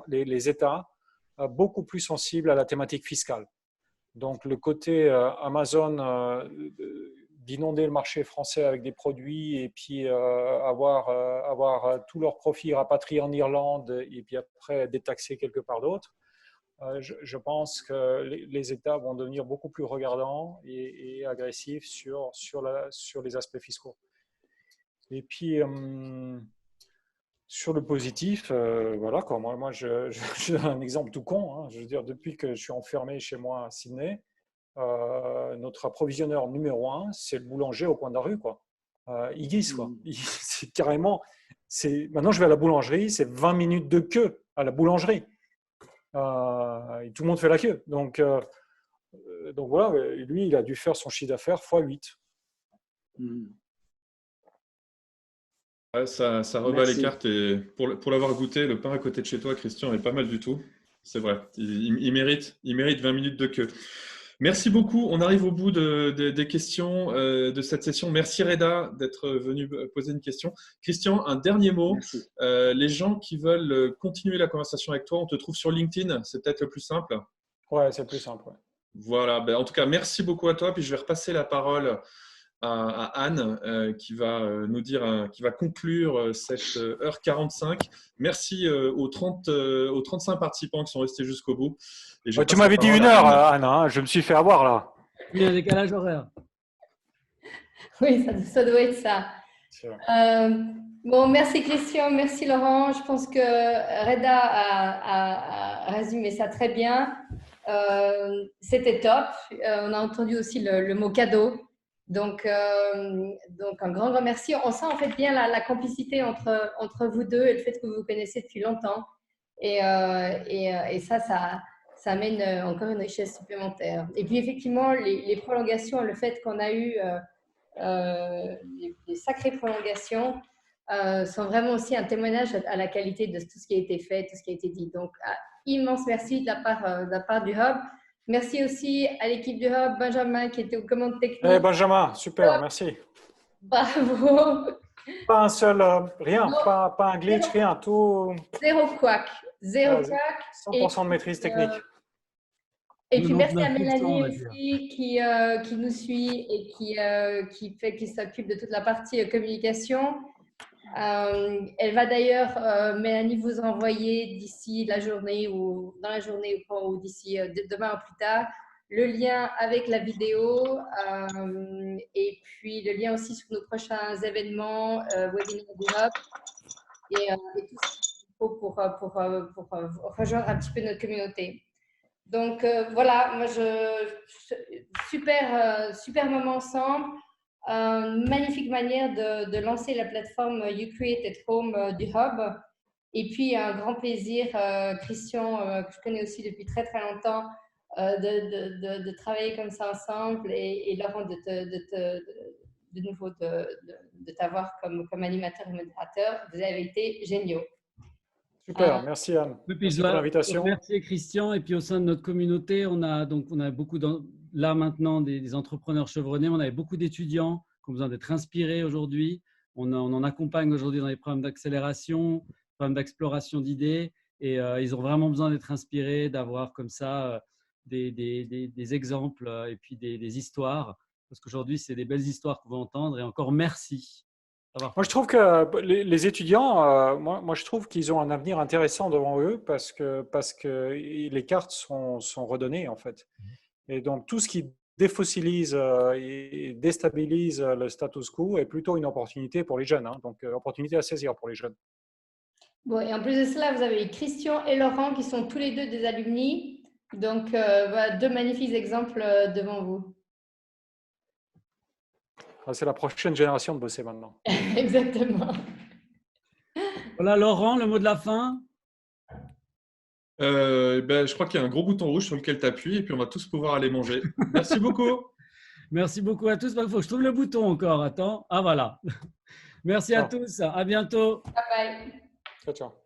les États beaucoup plus sensibles à la thématique fiscale. Donc, le côté Amazon d'inonder le marché français avec des produits et puis avoir tous leurs profits rapatriés en Irlande et puis après détaxés quelque part d'autre, je pense que les États vont devenir beaucoup plus regardants et agressifs sur les aspects fiscaux. Et puis, sur le positif, voilà, quoi. Moi je donne un exemple tout con. Hein. Je veux dire, depuis que je suis enfermé chez moi à Sydney, notre approvisionneur numéro 1, c'est le boulanger au coin de la rue, quoi. Iggy's, quoi. C'est carrément. Maintenant, je vais à la boulangerie, c'est 20 minutes de queue à la boulangerie. Et tout le monde fait la queue. Donc voilà, lui, il a dû faire son chiffre d'affaires x8. Ouais, ça rebat les cartes et pour l'avoir goûté, le pain à côté de chez toi, Christian, est pas mal du tout. C'est vrai, il mérite 20 minutes de queue. Merci beaucoup. On arrive au bout des questions de cette session. Merci Reda d'être venu poser une question. Christian, un dernier mot. Les gens qui veulent continuer la conversation avec toi, on te trouve sur LinkedIn. C'est peut-être le plus simple. Ouais, c'est le plus simple. Ouais. Voilà. En tout cas, merci beaucoup à toi. Puis je vais repasser la parole à Anne qui va nous dire, qui va conclure cette heure 45. Merci aux 35 participants qui sont restés jusqu'au bout. Et tu m'avais dit 1 heure, Anne, hein, je me suis fait avoir là. Il y a un décalage horaire. Oui, ça doit être ça. Bon, merci Christian, merci Laurent. Je pense que Reda a résumé ça très bien. C'était top. On a entendu aussi le mot cadeau. Donc un grand merci. On sent en fait bien la complicité entre vous deux et le fait que vous vous connaissez depuis longtemps. Et ça amène encore une richesse supplémentaire. Et puis effectivement, les prolongations, le fait qu'on a eu des sacrées prolongations sont vraiment aussi un témoignage à la qualité de tout ce qui a été fait, tout ce qui a été dit. Donc, immense merci de la part du Hub. Merci aussi à l'équipe du Hub, Benjamin qui était aux commandes techniques. Hey Benjamin, super, merci. Bravo. Pas un seul, rien, pas un glitch, rien, tout. Zéro couac. 100% de maîtrise technique. Et puis merci à Mélanie aussi qui nous suit et qui s'occupe de toute la partie communication. Elle va d'ailleurs, Mélanie, vous envoyer d'ici la journée ou dans la journée ou d'ici demain ou plus tard, le lien avec la vidéo et puis le lien aussi sur nos prochains événements, webinaires du Hub et tout ce qu'il faut pour rejoindre un petit peu notre communauté. Donc voilà, moi super moment ensemble. magnifique manière de lancer la plateforme You Create at Home du Hub. Et puis, un grand plaisir, Christian, que je connais aussi depuis très, très longtemps, de travailler comme ça ensemble et Laurent, de nouveau de t'avoir comme animateur et modérateur. Vous avez été géniaux. Super, merci Anne. Merci pour l'invitation. Merci Christian. Et puis au sein de notre communauté, on a beaucoup là maintenant des entrepreneurs chevronnés. On avait beaucoup d'étudiants qui ont besoin d'être inspirés aujourd'hui. On en accompagne aujourd'hui dans les programmes d'accélération, programmes d'exploration d'idées. Et ils ont vraiment besoin d'être inspirés, d'avoir comme ça des exemples et puis des histoires. Parce qu'aujourd'hui, c'est des belles histoires qu'on va entendre. Et encore merci. Moi, je trouve que les étudiants, moi, je trouve qu'ils ont un avenir intéressant devant eux parce que les cartes sont redonnées, en fait. Et donc, tout ce qui défossilise et déstabilise le status quo est plutôt une opportunité pour les jeunes. Hein. Donc, opportunité à saisir pour les jeunes. Bon, et en plus de cela, vous avez Christian et Laurent qui sont tous les deux des alumni. Donc, deux magnifiques exemples devant vous. C'est la prochaine génération de bosser maintenant. Exactement. Voilà, Laurent, le mot de la fin. Je crois qu'il y a un gros bouton rouge sur lequel tu appuies et puis on va tous pouvoir aller manger. Merci beaucoup. Merci beaucoup à tous. Il faut que je trouve le bouton encore. Attends. Ah, voilà. Merci à tous. À bientôt. Bye bye. Ciao, ciao.